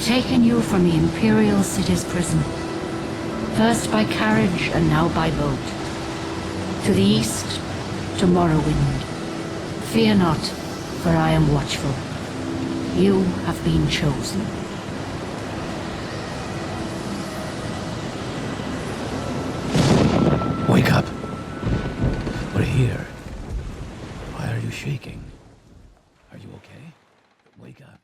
taken you from the Imperial City's prison. First by carriage and now by boat. To the east, to Morrowind. Fear not, for I am watchful. You have been chosen. Wake up. We're here. Why are you shaking? Are you okay? Wake up.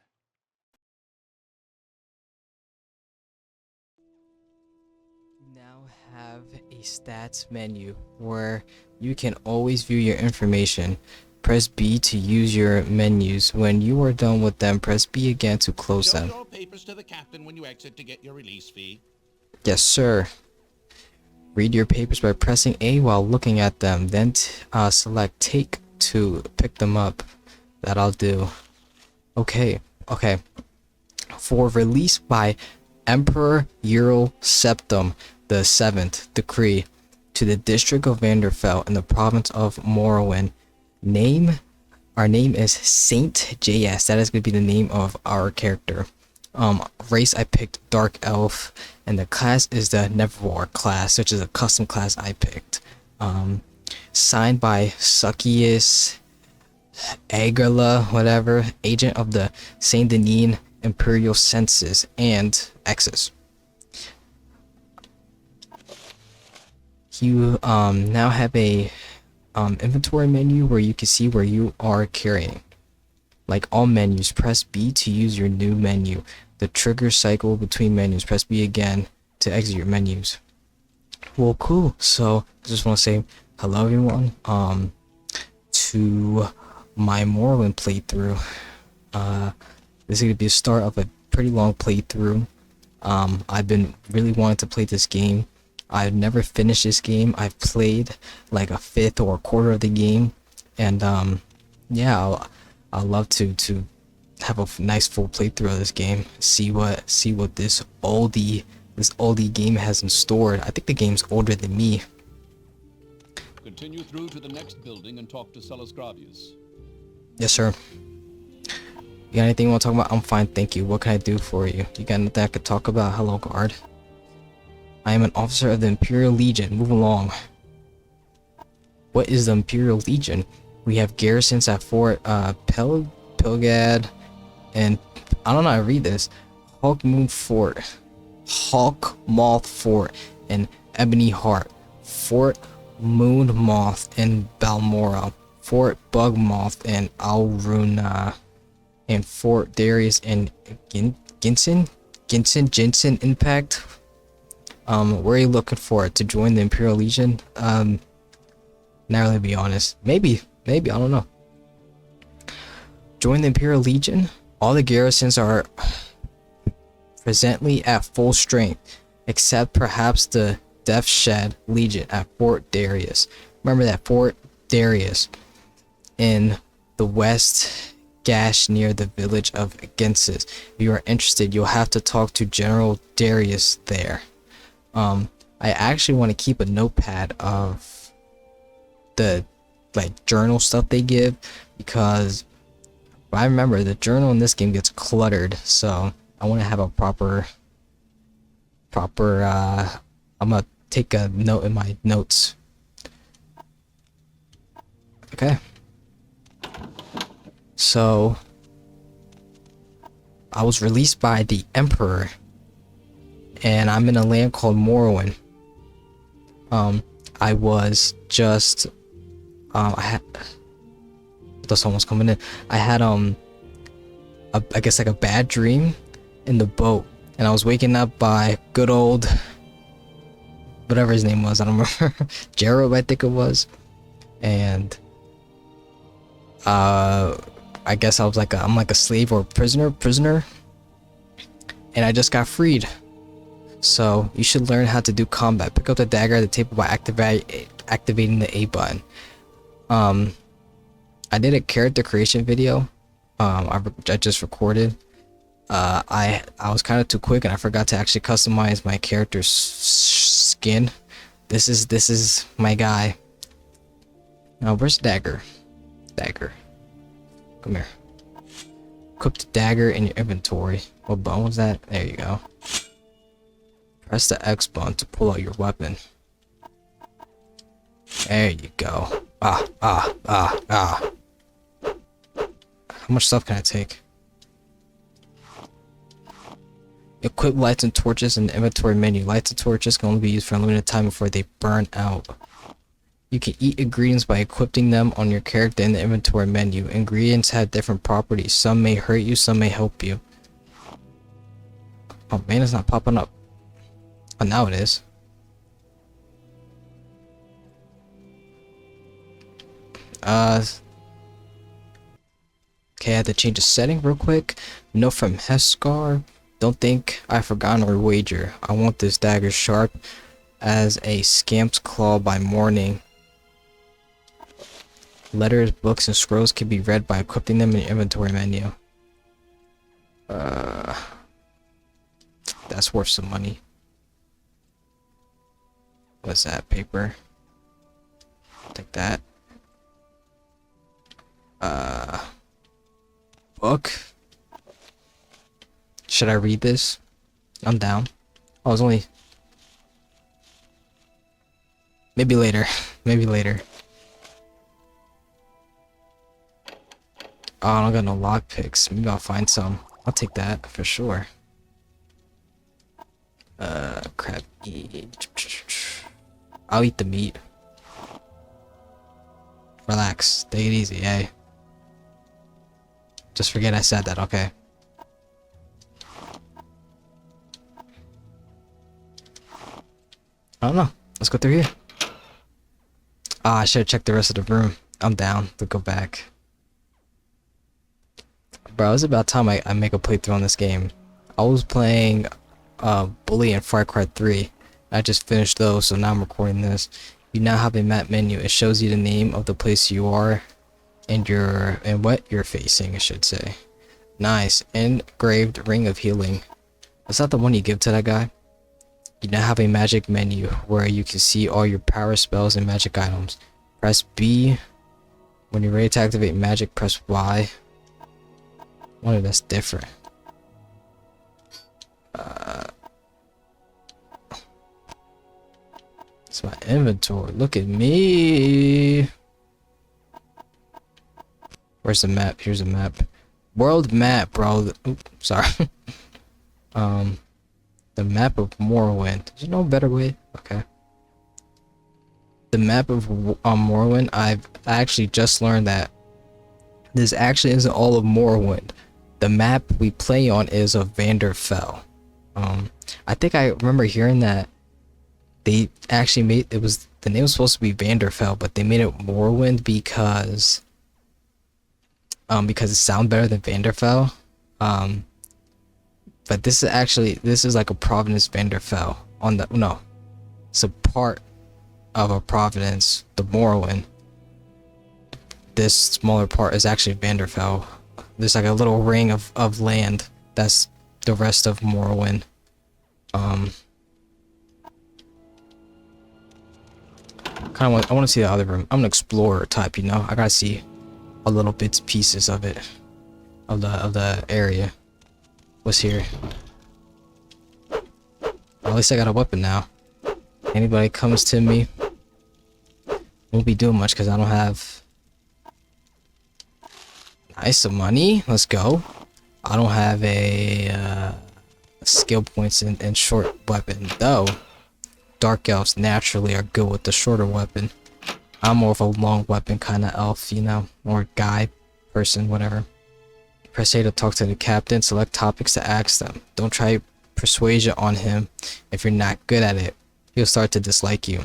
You now have a stats menu where you can always view your information. Press B to use your menus. When you are done with them, press B again to close them. Show your papers to the captain when you exit to get your release fee. Yes, sir. Read your papers by pressing A while looking at them. Then select Take to pick them up. That I'll do. Okay. For release by Emperor Yurrrrrr the 7th decree to the district of Vanderfell in the province of Morrowind. Our name is Saint JS. That is going to be the name of our character. Race I picked Dark Elf, and the class is the Neverwar class, which is a custom class I picked. Signed by Succius Agala, whatever, agent of the Seyda Neen Imperial Census and Exes. You now have a inventory menu where you can see where you are carrying. Like all menus, press B to use your new menu. The trigger cycle between menus, press B again to exit your menus. Well, cool. So I just want to say hello everyone to my Morrowind playthrough. This is going to be a start of a pretty long playthrough. I've been really wanting to play this game. I've never finished this game. I've played like a fifth or a quarter of the game, and yeah, I'd love to have a nice full playthrough of this game. See what this oldie game has in store. I think the game's older than me. Continue through to the next building and talk to Celes Gravius. Yes, sir. You got anything you want to talk about? I'm fine, thank you. What can I do for you? You got anything I could talk about? Hello, guard. I am an officer of the Imperial Legion. Move along. What is the Imperial Legion? We have garrisons at Fort Pilgad, and I don't know how to read this. Hawkmoth Fort, and Ebony Heart, Fort Moonmoth in Balmora, Fort Bugmoth in Alruna, and Fort Darius in Jensen Impact. Where are you looking for to join the Imperial Legion? Not really, to be honest. Maybe, I don't know. Join the Imperial Legion. All the garrisons are presently at full strength, except perhaps the Death Shed Legion at Fort Darius. Remember that Fort Darius in the West Gash near the village of Gensis. If you are interested, you'll have to talk to General Darius there. I actually want to keep a notepad of the journal stuff they give, because I remember the journal in this game gets cluttered, so I want to have a proper I'm gonna take a note in my notes. Okay, so I was released by the Emperor, and I'm in a land called Morrowind. I was just I had someone's coming in. I had I guess like a bad dream in the boat, and I was waking up by good old whatever his name was, I don't remember. Jarob, I think it was. And I guess I was like I'm like a slave or prisoner, and I just got freed. So you should learn how to do combat. Pick up the dagger at the table by activating the A button. I did a character creation video. I just recorded. I was kind of too quick, and I forgot to actually customize my character's skin. This is my guy. Now where's dagger? Dagger. Come here. Equip the dagger in your inventory. What button was that? There you go. Press the X button to pull out your weapon. There you go. How much stuff can I take? Equip lights and torches in the inventory menu. Lights and torches can only be used for a limited time before they burn out. You can eat ingredients by equipping them on your character in the inventory menu. Ingredients have different properties. Some may hurt you, some may help you. Oh man, it's not popping up. Oh, now it is. Okay, I had to change the setting real quick. Note from Heskar. Don't think I've forgotten our wager. I want this dagger sharp as a scamp's claw by morning. Letters, books, and scrolls can be read by equipping them in your inventory menu. That's worth some money. What's that? Paper. Take that. Book. Should I read this? I'm down. Oh, it's only... Maybe later. Maybe later. Oh, I don't got no lockpicks. Maybe I'll find some. I'll take that for sure. Crap. I'll eat the meat. Relax. Take it easy, eh? Just forget I said that, okay? I don't know. Let's go through here. Ah, I should have checked the rest of the room. I'm down to go back. Bro, it's about time I make a playthrough on this game. I was playing Bully and Far Cry 3. I just finished those, so now I'm recording this. You now have a map menu. It shows you the name of the place you are and what you're facing, I should say. Nice. Engraved Ring of Healing. Is that the one you give to that guy? You now have a magic menu where you can see all your power spells and magic items. Press B. When you're ready to activate magic, press Y. Wonder that's different. It's my inventory. Look at me. Where's the map? Here's a map. World map, bro. Oops, sorry. The map of Morrowind. Did you know a better way? Okay. The map of Morrowind. I actually just learned that this actually isn't all of Morrowind. The map we play on is of Vanderfell. I think I remember hearing that they actually made it was the name was supposed to be Vanderfell, but they made it Morrowind because it sounds better than Vanderfell. But this is like a Providence Vanderfell on the no. It's a part of a Providence, the Morrowind. This smaller part is actually Vanderfell. There's like a little ring of land that's the rest of Morrowind. I want to see the other room. I'm an explorer type, you know. I gotta see a little bits pieces of it, of the area. What's here? Well, at least I got a weapon now. Anybody comes to me, won't be doing much because I don't have. Nice, some money. Let's go. I don't have a skill points in short weapon though. Dark elves naturally are good with the shorter weapon. I'm more of a long weapon kind of elf, you know, or guy, person, whatever. Press A to talk to the captain. Select topics to ask them. Don't try persuasion on him. If you're not good at it, he'll start to dislike you.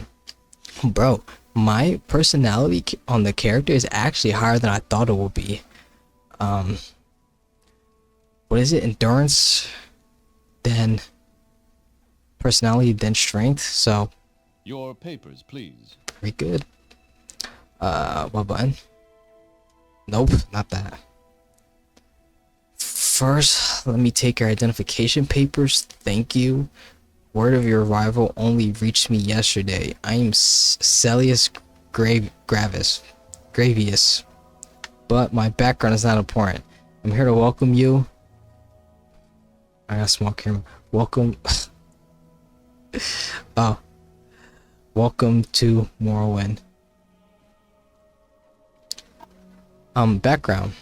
Bro, my personality on the character is actually higher than I thought it would be. What is it? Endurance, then personality, then strength. So Your papers, please. pretty good. What button? Nope, not that. First, let me take your identification papers. Thank you. Word of your arrival only reached me yesterday. I am Celius Gravius, but my background is not important. I'm here to welcome you. I got a small camera. Welcome. Oh, welcome to Morrowind. Background.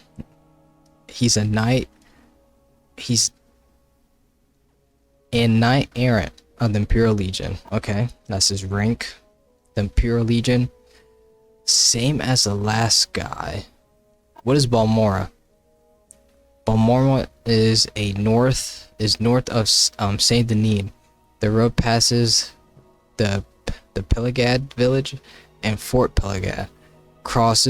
He's a knight. He's a knight errant of the Imperial Legion. Okay, that's his rank. The Imperial Legion. Same as the last guy. What is Balmora? Balmora is north of Saint Neen. The road passes the Pelagad village and Fort Pelagad. Cross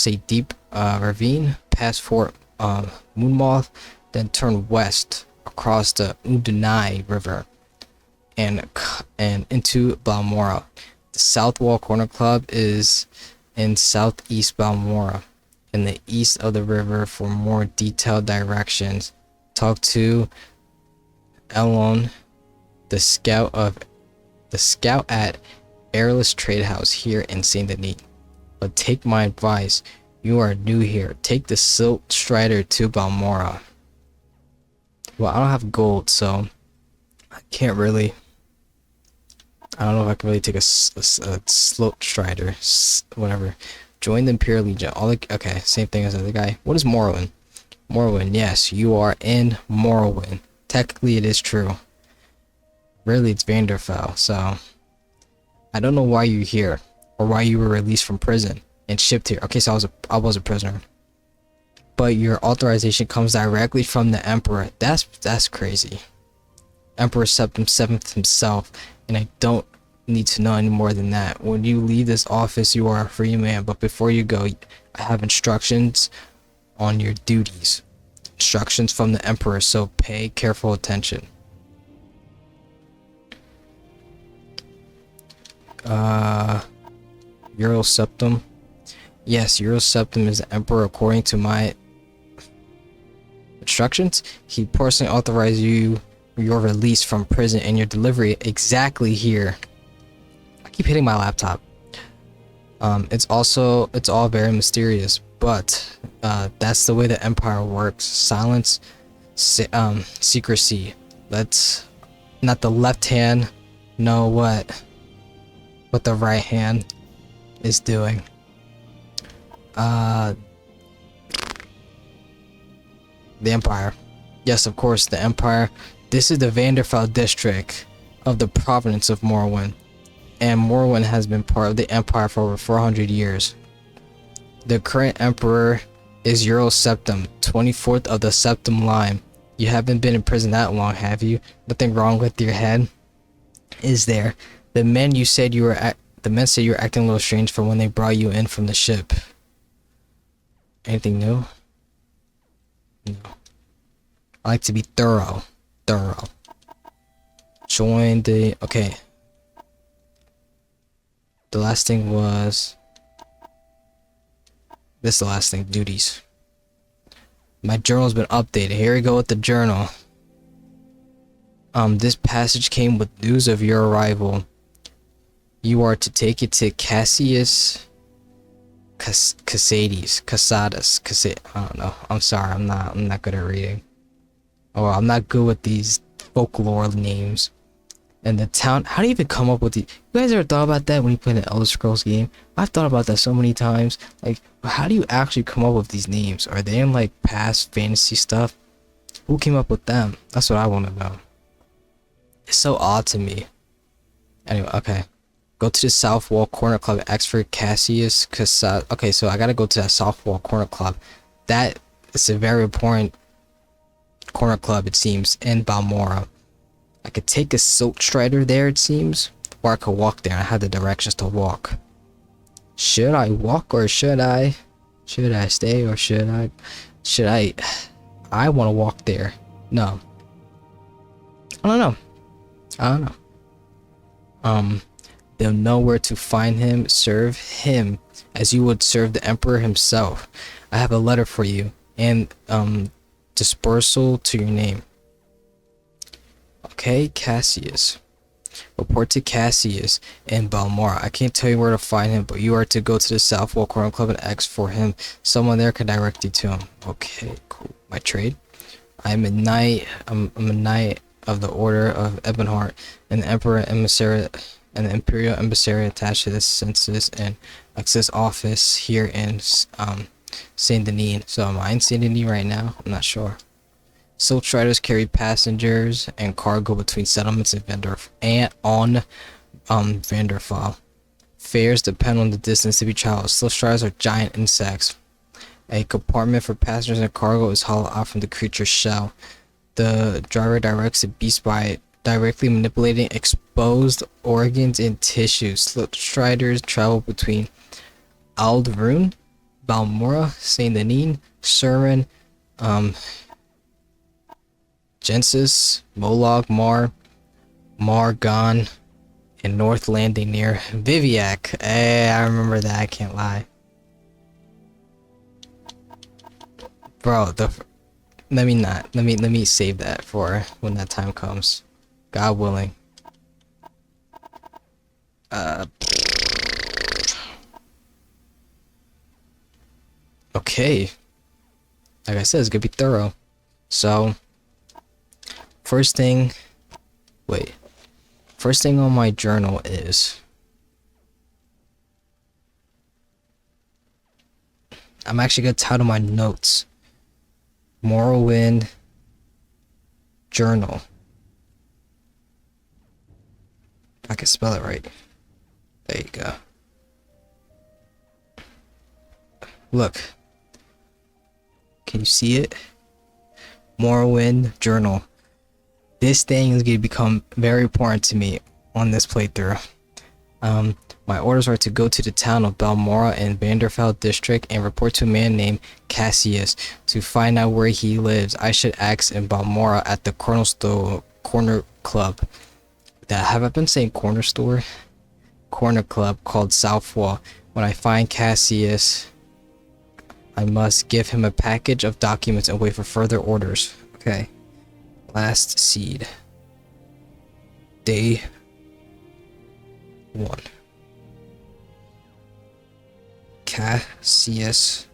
a deep ravine past Fort Moonmoth, then turn west across the Udunai River and into Balmora. The South Wall Corner Club is in southeast Balmora, in the east of the river. For more detailed directions, talk to Elon, the scout at Airless Trade House here in Saint Denis. But take my advice, you are new here. Take the Silk Strider to Balmora. Well, I don't have gold, so I can't really. I don't know if I can really take a Silk Strider. Whatever. Join the Imperial Legion. Okay, same thing as the other guy. What is Morrowind? Morrowind, yes, you are in Morrowind. Technically, it is true. Really, it's Vanderfell, so I don't know why you're here or why you were released from prison and shipped here. Okay, so I was a prisoner, but your authorization comes directly from the Emperor. That's crazy. Emperor Septim Seventh himself, and I don't need to know any more than that. When you leave this office, you are a free man, but before you go, I have instructions on your duties. Instructions from the Emperor, so pay careful attention. Yurrrrrr Septim. Yes, Yurrrrrr Septim is the Emperor according to my instructions. He personally authorized your release from prison and your delivery exactly here. I keep hitting my laptop. It's all very mysterious, but that's the way the Empire works. Silence, secrecy. Let's not the left hand know what the right hand is doing. The Empire. Yes, of course, the Empire. This is the Vanderfell district of the province of Morrowind, and Morrowind has been part of the Empire for over 400 years. The current Emperor is Yurrrrrr Septim, 24th of the Septim line. You haven't been in prison that long, have you? Nothing wrong with your head, is there? The men said you were acting a little strange from when they brought you in from the ship. Anything new? No. I like to be thorough. Join the... Okay. The last thing was... This is the last thing. Duties. My journal's been updated. Here we go with the journal. This passage came with news of your arrival. You are to take it to Cassius Casadas. I don't know. I'm sorry. I'm not good at reading. Oh, I'm not good with these folklore names. And the town. How do you even come up with these? You guys ever thought about that when you play an Elder Scrolls game? I've thought about that so many times. Like, how do you actually come up with these names? Are they in like past fantasy stuff? Who came up with them? That's what I want to know. It's so odd to me. Anyway, okay. Go to the South Wall Corner Club, ask for Cassius Casad. Okay, so I gotta go to that South Wall Corner Club. That is a very important corner club, it seems, in Balmora. I could take a Silk Strider there, it seems, or I could walk there. I have the directions to walk. Should I walk or should I stay or should I want to walk there. No. I don't know. They'll know where to find him. Serve him as you would serve the Emperor himself. I have a letter for you and dispersal to your name. Okay, Cassius. Report to Cassius in Balmora. I can't tell you where to find him, but you are to go to the South Wall Corner Club and ask for him. Someone there can direct you to him. Okay, cool. My trade. I'm a knight. I'm a knight of the Order of Ebonheart, and the Emperor Emissary and the Imperial Emissary attached to this census and access office here in Saint Denis. So am I in Saint Denis right now? I'm not sure. Silk Striders carry passengers and cargo between settlements and on Vanderfall. Fares depend on the distance to be traveled. Silk Striders are giant insects. A compartment for passengers and cargo is hollowed out from the creature's shell. The driver directs the beast by directly manipulating exposed organs and tissues. Silk Striders travel between Aldrune, Balmora, Saint Denis, Surin, Gensis, Molog, Margon, and North Landing near Viviac. Hey, I remember that, I can't lie. Bro, let me save that for when that time comes. God willing. Okay. Like I said, it's gonna be thorough. So first thing on my journal is I'm actually gonna title my notes Morrowind Journal. If I can spell it right. There you go. Look. Can you see it? Morrowind Journal. This thing is going to become very important to me on this playthrough. My orders are to go to the town of Balmora in Vanderfell district and report to a man named Cassius to find out where he lives. I should ask in Balmora at the corner club. Have I been saying corner store? Corner club called Southwall. When I find Cassius, I must give him a package of documents and wait for further orders. Okay. Last seed. Day 1. Cassius,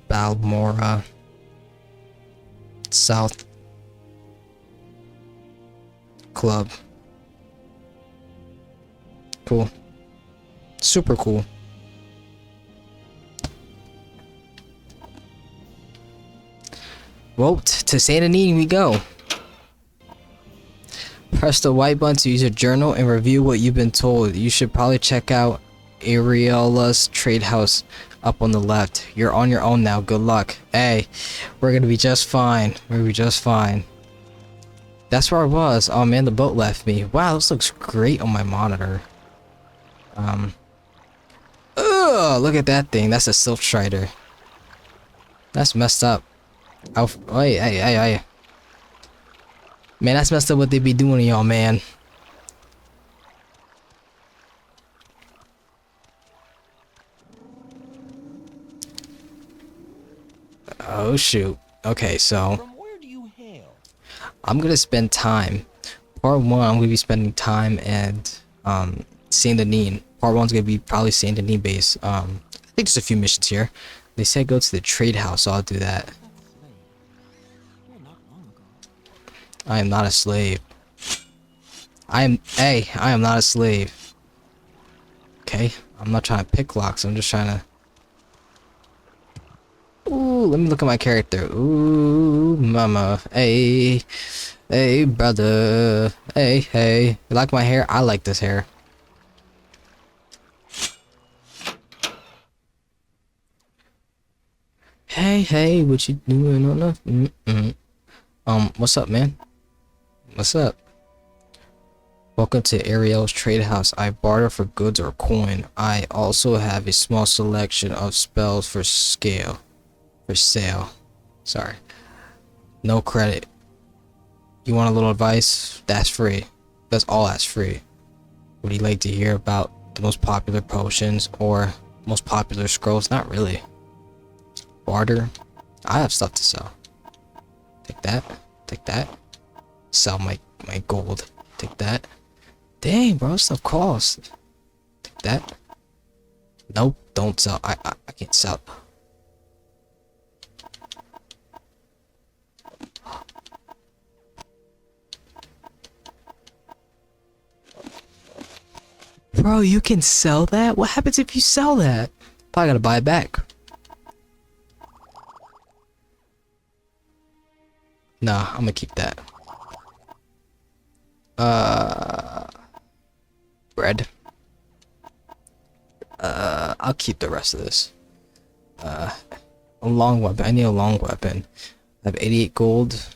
Balmora, South Club. Cool. Super cool. Well, to Saint Denis we go. Press the white button to use your journal and review what you've been told. You should probably check out Ariela's trade house up on the left. You're on your own now. Good luck. Hey, we're gonna be just fine. We're gonna be just fine. That's where I was. Oh man, the boat left me. Wow, this looks great on my monitor. Look at that thing. That's a Silk Strider. That's messed up. Oh, hey. Man, that's messed up what they be doing to y'all, man. Oh, shoot. Okay, so From where do you hail? I'm gonna spend time. Part 1, I'm gonna be spending time at Saint Denis. Part 1's gonna be probably Saint Denis base. I think there's a few missions here. They said go to the trade house, so I'll do that. I am not a slave. I am not a slave. Okay? I'm not trying to pick locks, I'm just trying to... Ooh, let me look at my character. Ooh, mama. Hey. Hey, brother. Hey. You like my hair? I like this hair. Hey, what you doing on the... what's up, man? What's up? Welcome to Ariel's trade house. I barter for goods or coin. I also have a small selection of spells for sale. Sorry. No credit. You want a little advice? That's free. That's free. Would you like to hear about the most popular potions or most popular scrolls? Not really. Barter. I have stuff to sell. Take that. Sell my gold. Take that. Dang, bro, stuff costs. Take that. Nope, don't sell. I can't sell. Bro, you can sell that? What happens if you sell that? Probably gotta buy it back. Nah, I'm gonna keep that. Bread. I'll keep the rest of this. A long weapon. I need a long weapon. I have 88 gold.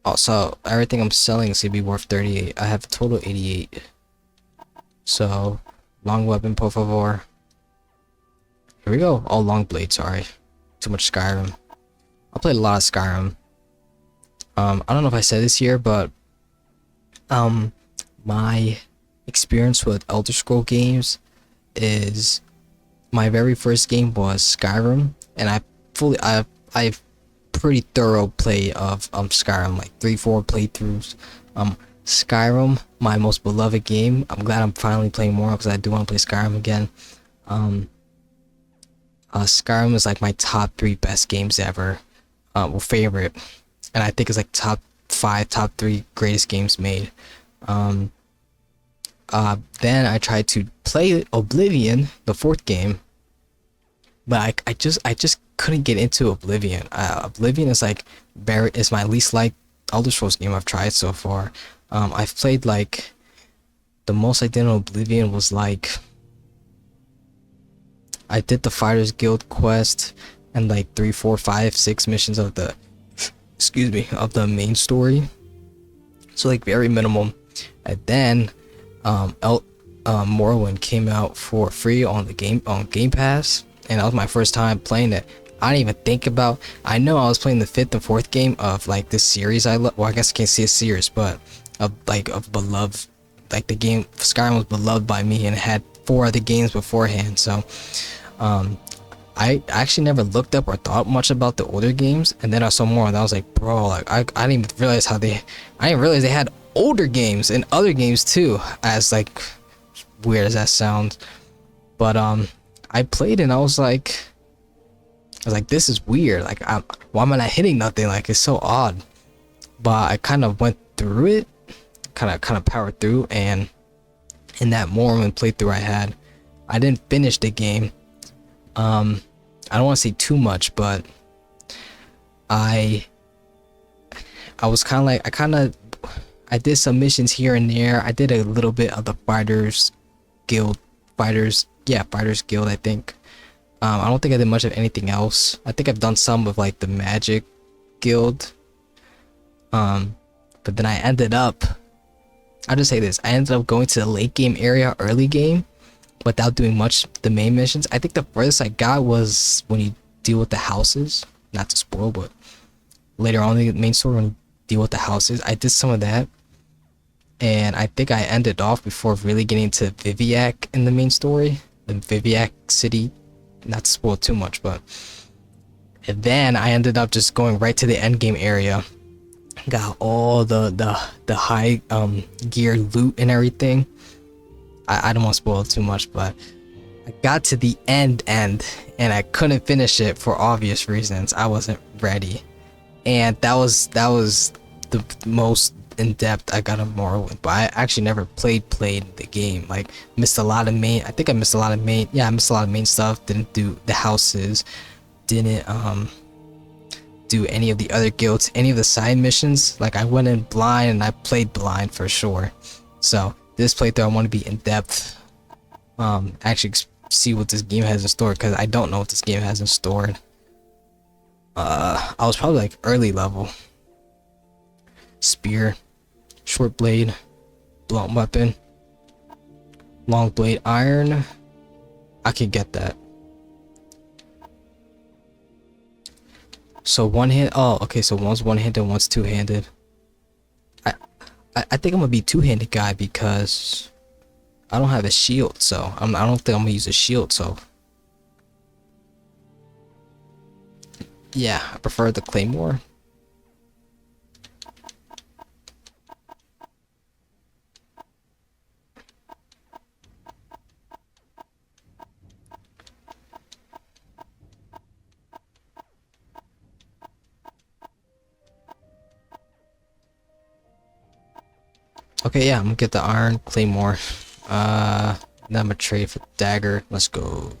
Also, everything I'm selling is gonna be worth 38. I have a total 88. So, long weapon, por favor. Here we go. Oh, long blade, sorry. Too much Skyrim. I played a lot of Skyrim. I don't know if I said this here, but my experience with Elder Scroll games is my very first game was Skyrim, and I've pretty thorough play of Skyrim, like 3-4 playthroughs. Skyrim, my most beloved game. I'm glad I'm finally playing more because I do want to play Skyrim again. Skyrim is like my top 3 best games ever. Well, favorite, and I think it's like top 5, top 3 greatest games made. Then I tried to play Oblivion, the 4th game, but I just couldn't get into Oblivion. Oblivion is like is my least liked Elder Scrolls game I've tried so far. I've played like the most I did in Oblivion was like I did the Fighters Guild quest and like 3, 4, 5, 6 missions of the of the main story. So like very minimal. And then Morrowind came out for free on the Game Pass, and that was my first time playing it. I didn't even think about. I know I was playing the 5th and 4th game of like this series I love. Well, I guess I can't see a series, but of beloved, like the game Skyrim was beloved by me and it had 4 other games beforehand. So I actually never looked up or thought much about the older games, and then I saw more and I was like, bro, like I didn't even realize I didn't realize they had older games and other games too, as like weird as that sounds. But I played and I was like this is weird, like why am I not hitting nothing, like it's so odd. But I kind of went through it, kind of powered through, and in that Morrowind playthrough I didn't finish the game. I don't want to say too much, but I was kind of like I did some missions here and there. I did a little bit of the Fighters Guild, I think. I don't think I did much of anything else. I think I've done some of like the Magic Guild. But then I ended up, I'll just say this, I ended up going to the late game area, early game, without doing much the main missions. I think the furthest I got was when you deal with the houses. Not to spoil, but later on in the main story when you deal with the houses, I did some of that. And I think I ended off before really getting to Viviac in the main story. The Viviac city. Not to spoil too much, but and then I ended up just going right to the end game area. Got all the high gear loot and everything. I don't want to spoil too much, but I got to the end and I couldn't finish it for obvious reasons. I wasn't ready, and that was the most in depth I got of Morrowind. But I actually never played the game. Like missed a lot of main. I think I missed a lot of main. Yeah, I missed a lot of main stuff. Didn't do the houses. Didn't do any of the other guilds, any of the side missions. Like I went in blind and I played blind for sure. So this playthrough I want to be in depth. Actually see what this game has in store, because I don't know what this game has in store. I was probably like early level. Spear, short blade, blunt weapon, long blade, iron. I could get that. So one hand. Oh, okay. So one's one-handed, one's two-handed. I think I'm gonna be two-handed guy because I don't have a shield. So I don't think I'm gonna use a shield. So yeah, I prefer the claymore. Okay, yeah, I'm gonna get the iron claymore. Then I'm gonna trade for dagger. Let's go.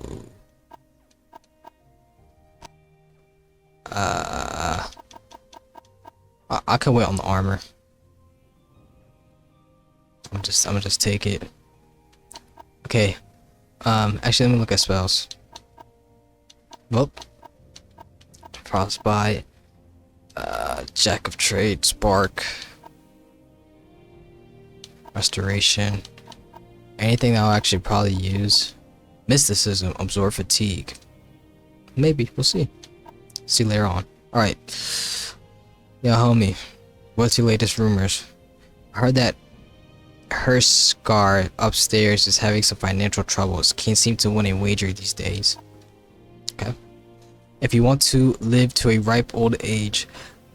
I can wait on the armor. I'm gonna just take it. Okay. Actually, let me look at spells. Well, frostbite. Jack of Trade, spark, restoration. Anything that I'll actually probably use. Mysticism, absorb fatigue. Maybe, we'll see. See later on. Alright. Yo, homie. What's your latest rumors? I heard that Herdsmen upstairs is having some financial troubles. Can't seem to win a wager these days. Okay. If you want to live to a ripe old age,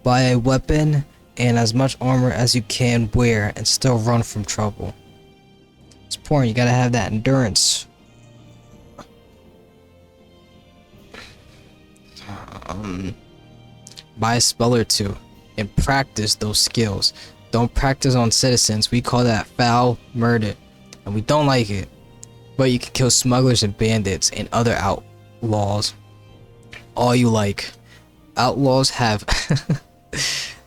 buy a weapon and as much armor as you can wear and still run from trouble. It's important, you gotta have that endurance. Buy a spell or two and practice those skills. Don't practice on citizens, we call that foul murder and we don't like it. But you can kill smugglers and bandits and other outlaws all you like. Outlaws have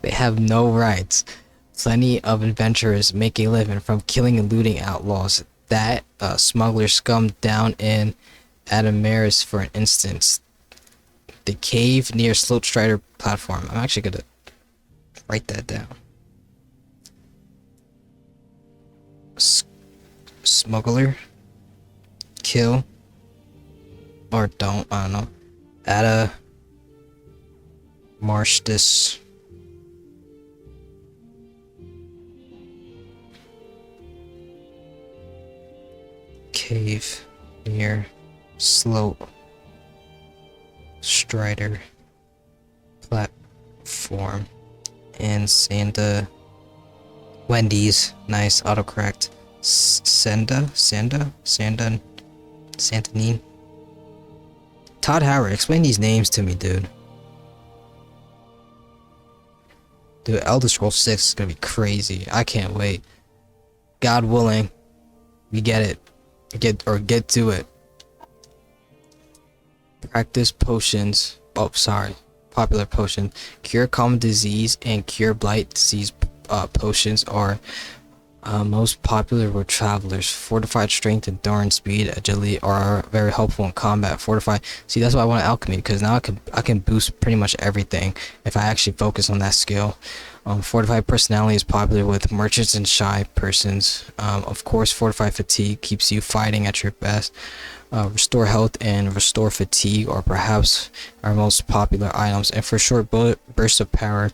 they have no rights. Plenty of adventurers make a living from killing and looting outlaws. That smuggler scum down in Adamaris, for instance. The cave near Slope Strider platform. I'm actually gonna write that down. Smuggler, kill, or don't. I don't know. Ada marsh this. Cave near Slope Strider platform and Seyda. Wendy's, nice, autocorrect. Seyda, Neen. Todd Howard, explain these names to me, dude. Dude, Elder Scrolls 6 is gonna be crazy. I can't wait. God willing, we get it. Get to it. Practice potions. Oh, sorry. Popular potion. Cure common disease and cure blight disease potions are most popular with travelers. Fortified strength, endurance, speed, agility are very helpful in combat. Fortified. See, that's why I want alchemy, because now I can boost pretty much everything if I actually focus on that skill. Fortified personality is popular with merchants and shy persons. Of course, fortified fatigue keeps you fighting at your best. Restore health and restore fatigue are perhaps our most popular items. And for short bursts of power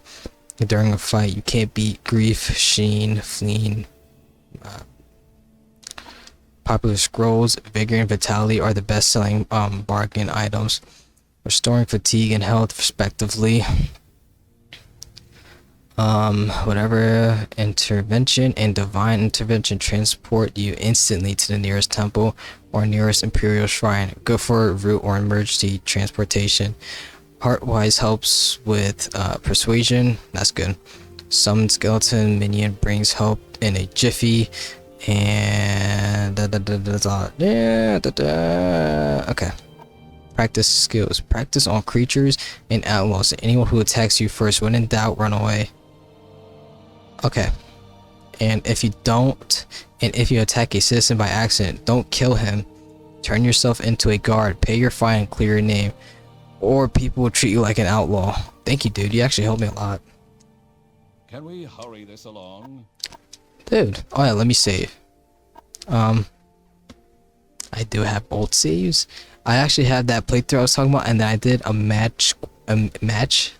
during a fight, you can't beat grief, sheen, fleeing. Popular scrolls, vigor and vitality are the best-selling bargain items. Restoring fatigue and health respectively. Whatever intervention and divine intervention transport you instantly to the nearest temple or nearest imperial shrine. Good for route or emergency transportation. Heartwise helps with persuasion. That's good. Summon skeleton minion brings help in a jiffy. And that's all. Okay. Practice skills. Practice on creatures and outlaws. Anyone who attacks you first. When in doubt, run away. Okay. And if you attack a citizen by accident, don't kill him. Turn yourself into a guard. Pay your fine and clear your name. Or people will treat you like an outlaw. Thank you, dude. You actually helped me a lot. Can we hurry this along? Dude. Oh yeah, let me save. I do have both saves. I actually had that playthrough I was talking about, and then I did a mage playthrough.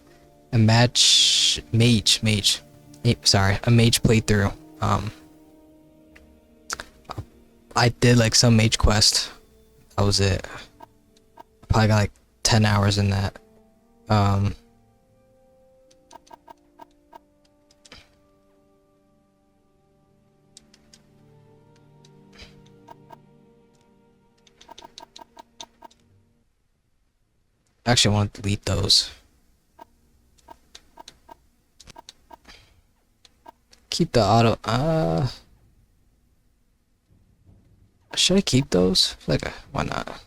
I did like some mage quest. That was it. Probably got like 10 hours in that. Actually, I want to delete those. Keep the auto. Should I keep those? Like, why not?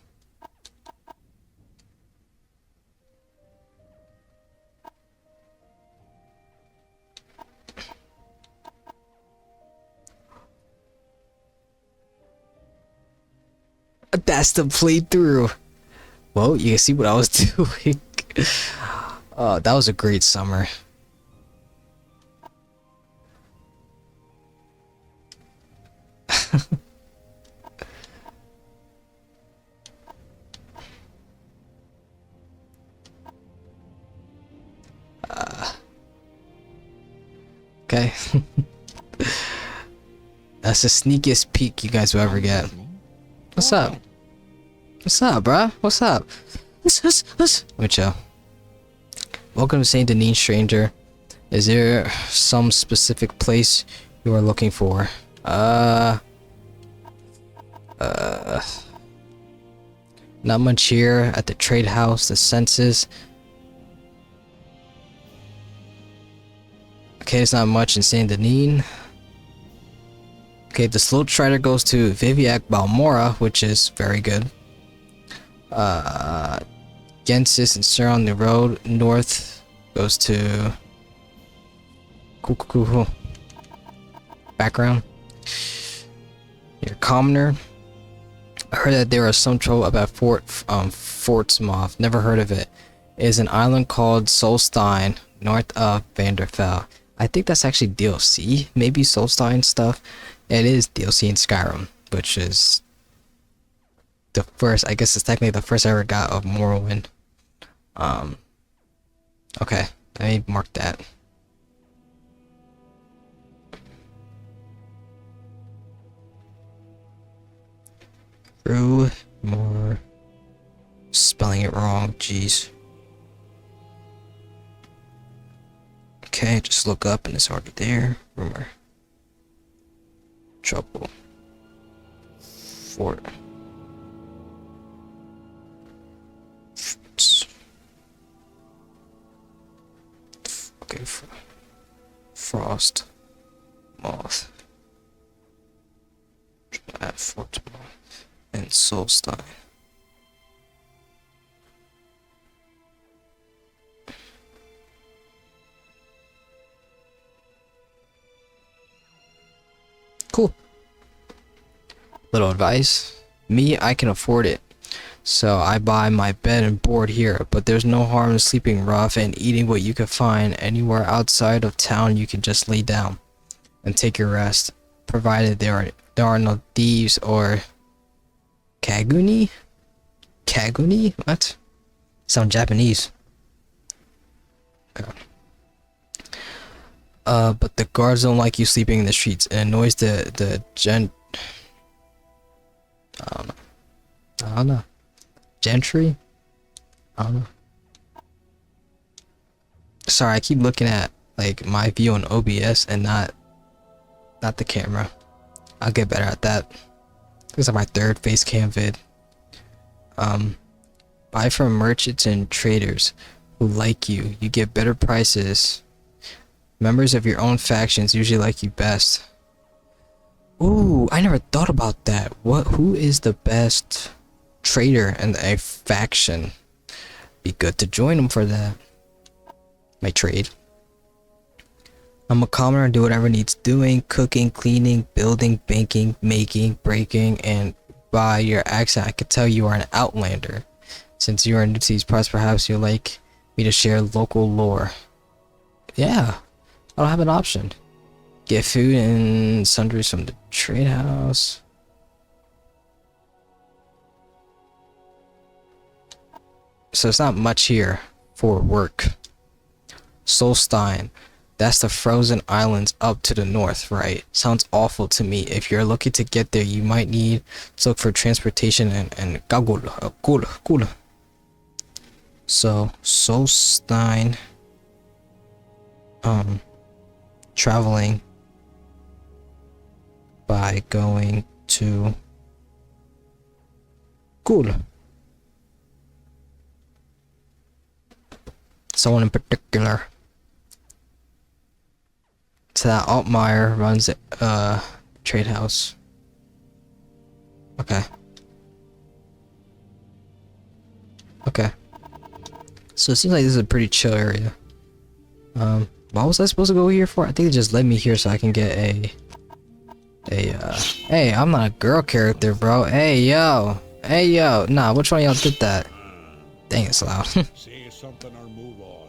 That's the playthrough. Well, you can see what I was doing. That was a great summer. Okay. That's the sneakiest peek you guys will ever get. What's up? What's up, bruh? What's up? Let me chill. Welcome to St. Neen, stranger. Is there some specific place you are looking for? Not much here at the trade house, the census. Okay, it's not much in St. Neen. Okay, the slow strider goes to Viviac Balmora, which is very good. Gensis and Sir on the road north goes to background. Your commoner. I heard that there are some trouble about Fortsmoth. Never heard of it. It is an island called Solstein, north of Vanderfell. I think that's actually DLC. Maybe Solstein stuff. It is DLC in Skyrim, which is the first. I guess it's technically the first I ever got of Morrowind. Okay, let me mark that. True, more. Spelling it wrong, jeez. Okay, just look up and it's already there. Rumor. Trouble. Fort. Okay, Frost. Moth. Fort Moth. And Solstein. Cool. Little advice. Me, I can afford it. So I buy my bed and board here, but there's no harm in sleeping rough and eating what you can find anywhere outside of town. You can just lay down and take your rest, provided there are no thieves or Kaguni? Kaguni? What? Sound Japanese. Okay. But the guards don't like you sleeping in the streets. It annoys the I don't know. Gentry? I don't know. Sorry, I keep looking at like my view on OBS and not the camera. I'll get better at that. This is my third face cam vid. Buy from merchants and traders who like you. You get better prices. Members of your own factions usually like you best. Ooh, I never thought about that. Who is the best trader in a faction? Be good to join them for that. My trade. I'm a commoner and do whatever needs doing. Cooking, cleaning, building, banking, making, breaking, and by your accent I could tell you are an outlander. Since you are new to these parts, perhaps you'd like me to share local lore. Yeah, I don't have an option. Get food and sundries from the trade house. So it's not much here for work. Solstein. That's the frozen islands up to the north, right? Sounds awful to me. If you're looking to get there, you might need to look for transportation and cool. So Solstein, traveling by going to cool. Someone in particular. to that Altmaier runs trade house. Okay. Okay. So it seems like this is a pretty chill area. What was I supposed to go here for? I think they just led me here so I can get hey, I'm not a girl character, bro. Hey, yo. Hey, yo. Nah, which one of y'all did that? Dang, it's loud. Say something or move on.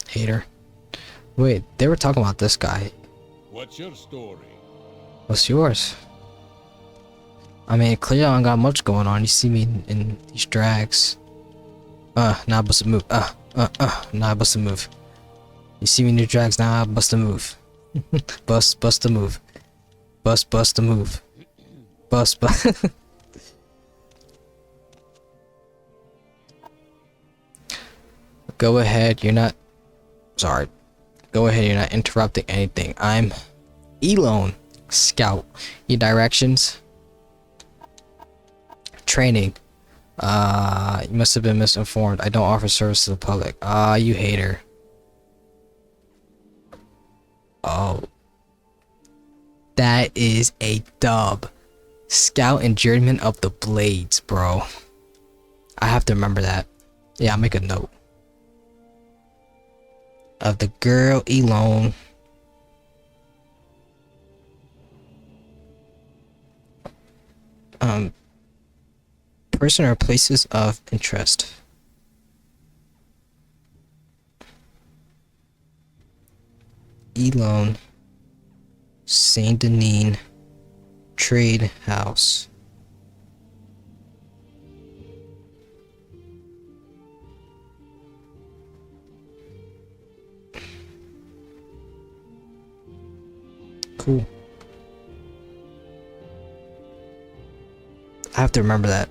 Hater. Wait, they were talking about this guy. What's your story? What's yours? I mean, clearly I don't got much going on. You see me in these drags. Now I bust a move. Now I bust a move. You see me in your drags, now I bust a move. bust a move. Bust a move. Bust. Go ahead, you're not... Sorry. Go ahead, you're not interrupting anything. I'm Elone, Scout. Your directions? Training. You must have been misinformed. I don't offer service to the public. You hater. Oh. That is a dub. Scout and Journeyman of the Blades, bro. I have to remember that. Yeah, I'll make a note. Of the girl Elone. Person or places of interest. Elone. Saint Neen. Trade house. Cool. I have to remember that.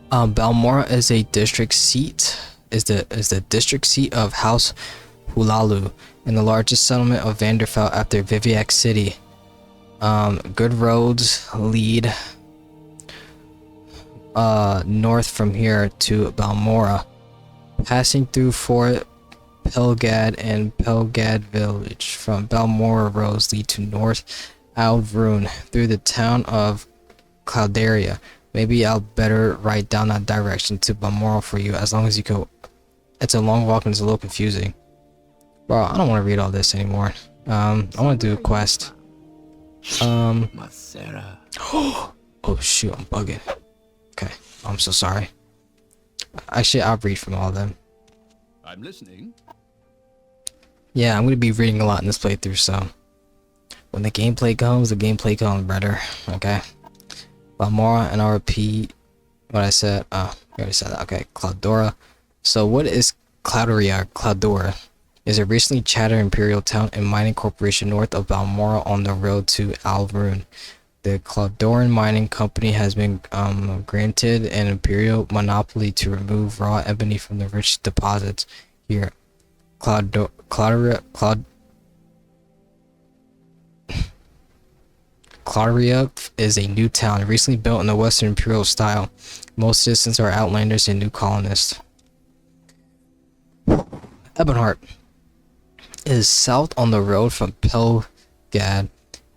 Balmora is a district seat. Is the district seat of House Hulalu and the largest settlement of Vanderfell after Viviac City. Good roads lead north from here to Balmora, passing through Fort Pelgad and Pelgad Village. From Balmora, roads lead to North Aldrune through the town of Cloudaria. Maybe I'll better write down that direction to Balmora for you, as long as you go. It's a long walk and it's a little confusing. Bro, I don't want to read all this anymore. I want to do a quest. Macera. Oh shoot, I'm bugging. Okay, I'm so sorry. Actually, I'll read from all of them. I'm listening. Yeah, I'm gonna be reading a lot in this playthrough, so when the gameplay comes, brother. Okay. Balmora, and I'll repeat what I said. We already said that. Okay, Cloudora. So what is Cloudaria? Cloudora is a recently chartered imperial town and mining corporation north of Balmora on the road to Aldrune. The Cloudoran Mining Company has been granted an imperial monopoly to remove raw ebony from the rich deposits here. Cloudaria is a new town recently built in the Western Imperial style. Most citizens are outlanders and new colonists. Ebonheart is south on the road from Pelgad.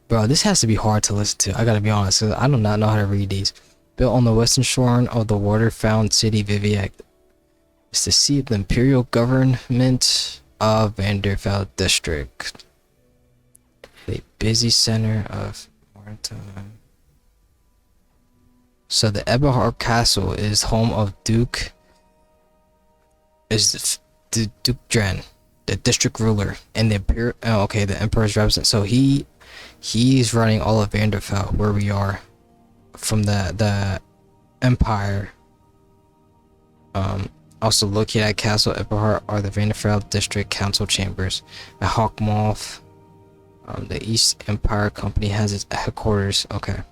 Bro, this has to be hard to listen to. I gotta be honest, 'cause I do not know how to read these. Built on the western shore of the water-found city Viviac. It's the seat of the imperial government of Vanderfell district. A busy center of maritime. So the Eberhard Castle is home of Duke Dren, the district ruler, and the the emperor's representative. So he's running all of Vanderfell, where we are, from the empire. Also located at Castle Eberhard are the Vanderfell district council chambers. At Hawkmoth, the East Empire Company has its headquarters. Okay.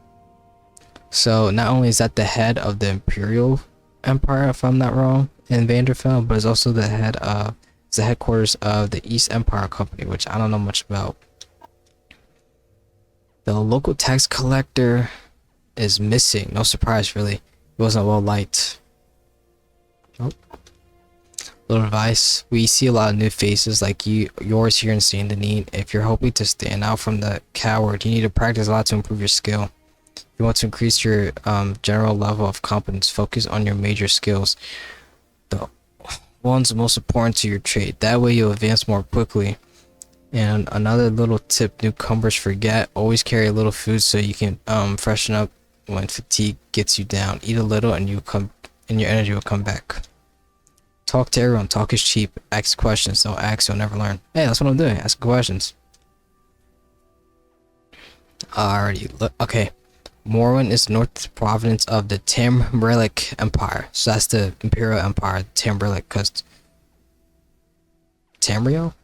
So not only is that the head of the Imperial Empire, if I'm not wrong, in Vanderfell, but it's also the headquarters of the East Empire Company, which I don't know much about. The local tax collector is missing. No surprise, really. He wasn't well liked. Nope. Little advice: we see a lot of new faces like yours here in Seyda Neen. If you're hoping to stand out from the coward, you need to practice a lot to improve your skill. If you want to increase your general level of competence, focus on your major skills, the ones most important to your trade. That way you'll advance more quickly. And another little tip newcomers forget: always carry a little food so you can freshen up when fatigue gets you down. Eat a little and your energy will come back. Talk to everyone. Talk is cheap. Ask questions. Don't ask, you'll never learn. Hey, that's what I'm doing. Ask questions. Alrighty. Look. Okay. Morrowind is the north province of the Tamrielic Empire. So that's the Imperial Empire, Tamrielic, because Tamriel?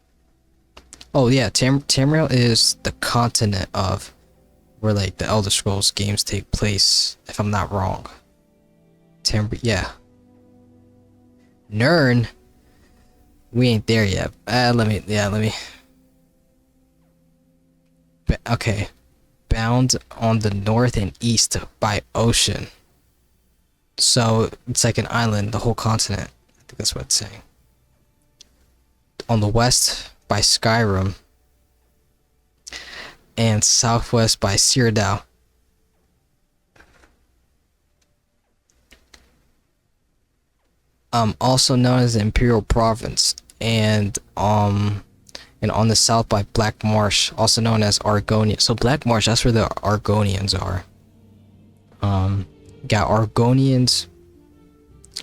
Oh yeah, Tamriel is the continent of where like the Elder Scrolls games take place, if I'm not wrong. Yeah. Nern? We ain't there yet. Let me. Okay. Bound on the north and east by ocean. So it's like an island, the whole continent. I think that's what it's saying. On the west by Skyrim. And southwest by Cyrodiil. Also known as the Imperial Province, and on the south by Black Marsh, also known as Argonia. So Black Marsh, that's where the Argonians are. Got Argonians,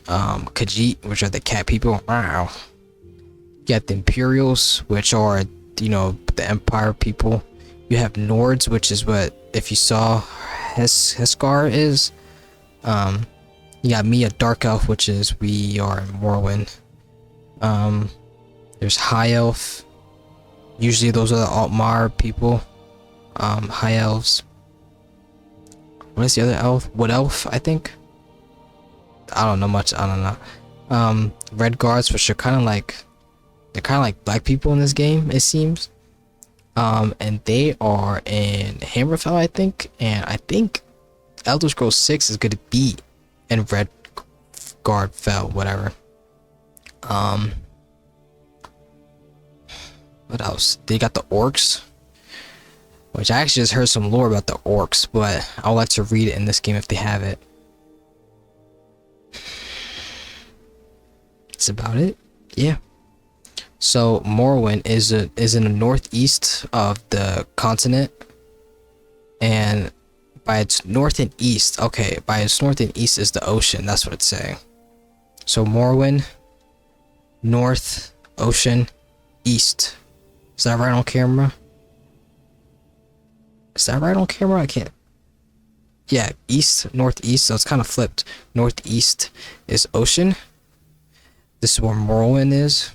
Khajiit, which are the cat people. Wow. You got the Imperials, which are, you know, the Empire people. You have Nords, which is what, if you saw Heskar is. You got me, a Dark Elf, which is we are in Morrowind. There's High Elf. Usually those are the Altmar people. High Elves. What is the other elf? Wood Elf, I think. I don't know much. I don't know. Red Guards, which are kind of like, they're kind of like black people in this game, it seems. And they are in Hammerfell, I think. And I think Elder Scrolls 6 is going to be in Red Guard Fell, whatever. What else? They got the orcs, which I actually just heard some lore about the orcs, but I would like to read it in this game if they have it. That's about it. Yeah. So Morrowind is in the northeast of the continent, and by its north and east, okay, by its north and east is the ocean. That's what it's saying. So Morrowind, north, ocean, east. Is that right on camera? Is that right on camera? I can't. Yeah, east, northeast. So it's kind of flipped. Northeast is ocean. This is where Morrowind is.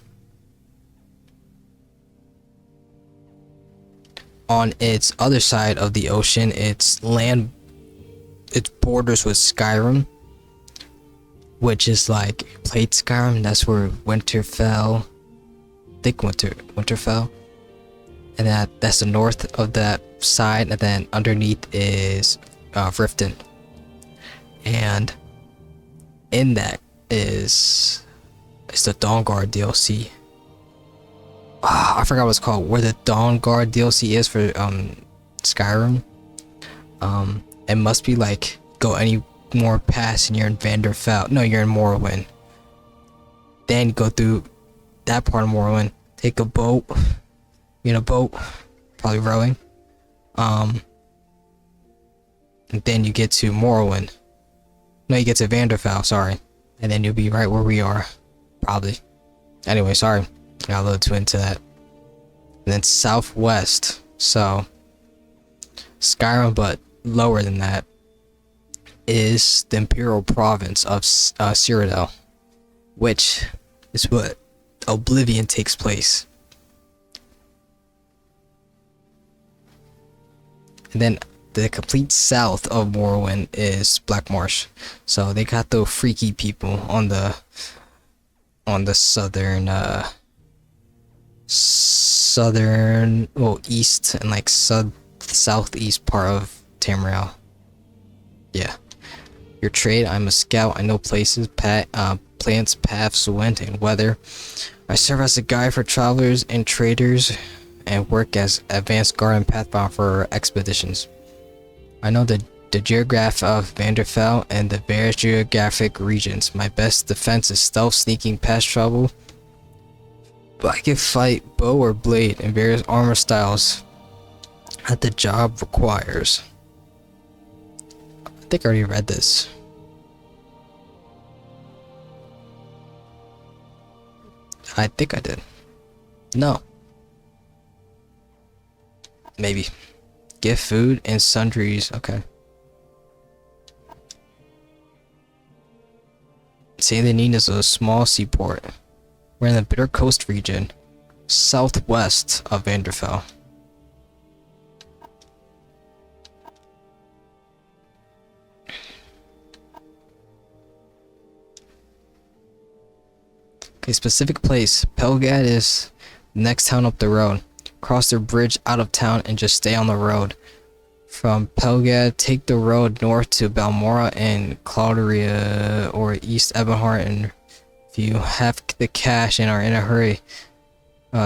On its other side of the ocean, it's land. It borders with Skyrim, which is like played Skyrim. That's where Winterfell. I think Winterfell. And that's the north of that side, and then underneath is Riften. And in that is the Dawnguard DLC. I forgot what it's called. Where the Dawnguard DLC is for Skyrim. It must be like go any more past and you're in Vanderfell. No, you're in Morrowind. Then go through that part of Morrowind. Take a boat. In a boat, probably rowing. And then you get to Morrowind. No, you get to Vanderfell, sorry. And then you'll be right where we are. Probably. Anyway, sorry. Got a little too into that. And then southwest. So, Skyrim, but lower than that, is the Imperial Province of Cyrodiil, which is what Oblivion takes place. And then the complete south of Morrowind is Black Marsh. So they got those freaky people on the southern east and like southeast part of Tamriel. Yeah. Your trade: I'm a scout, I know places, plants, paths, wind, and weather. I serve as a guide for travelers and traders and work as advanced guard and pathfinder for expeditions. I know the geography of Vanderfell and the various geographic regions. My best defense is stealth, sneaking past trouble, but I can fight bow or blade in various armor styles that the job requires. I think I already read this. I think I did. No. Maybe. Get food and sundries. Okay. Seyda Neen is a small seaport. We're in the Bitter Coast region, southwest of Vanderfell. Okay, specific place. Pelgad is the next town up the road. Cross the bridge out of town and just stay on the road. From Pelgad, take the road north to Balmora and Clauderia or East Ebonheart, and if you have the cash and are in a hurry,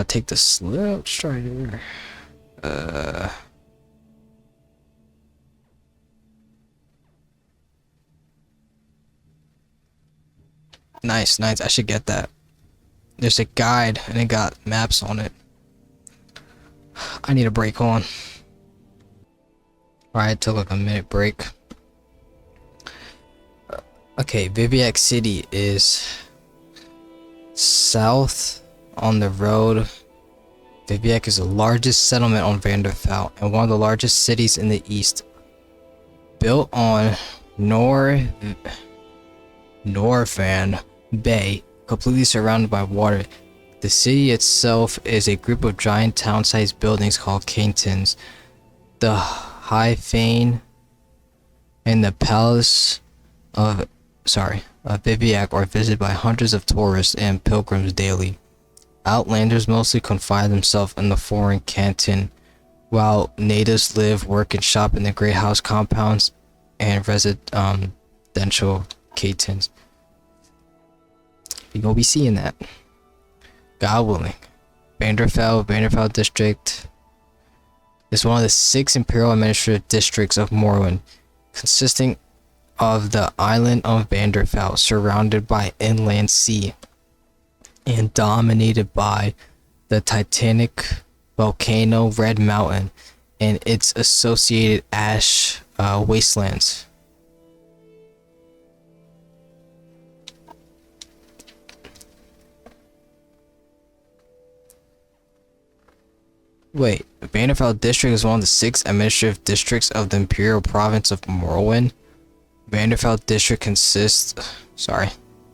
take the slope strider. Nice. I should get that. There's a guide and it got maps on it. I need a break on. Alright, took like a minute break. Okay, Viviac City is south on the road. Viviac is the largest settlement on Vanderfell and one of the largest cities in the east. Built on Norvan Bay, completely surrounded by water. The city itself is a group of giant town-sized buildings called cantons. The High Fane and the Palace of Viviac are visited by hundreds of tourists and pilgrims daily. Outlanders mostly confine themselves in the foreign canton, while natives live, work, and shop in the great house compounds and residential cantons. You're gonna be seeing that. God willing. Vanderfell District is one of the 6 Imperial Administrative Districts of Morrowind, consisting of the island of Vanderfell, surrounded by inland sea, and dominated by the titanic volcano Red Mountain and its associated ash wastelands. Wait, Vanderfell District is one of the 6 administrative districts of the Imperial Province of Morrowind. Vanderfell District consists... Sorry.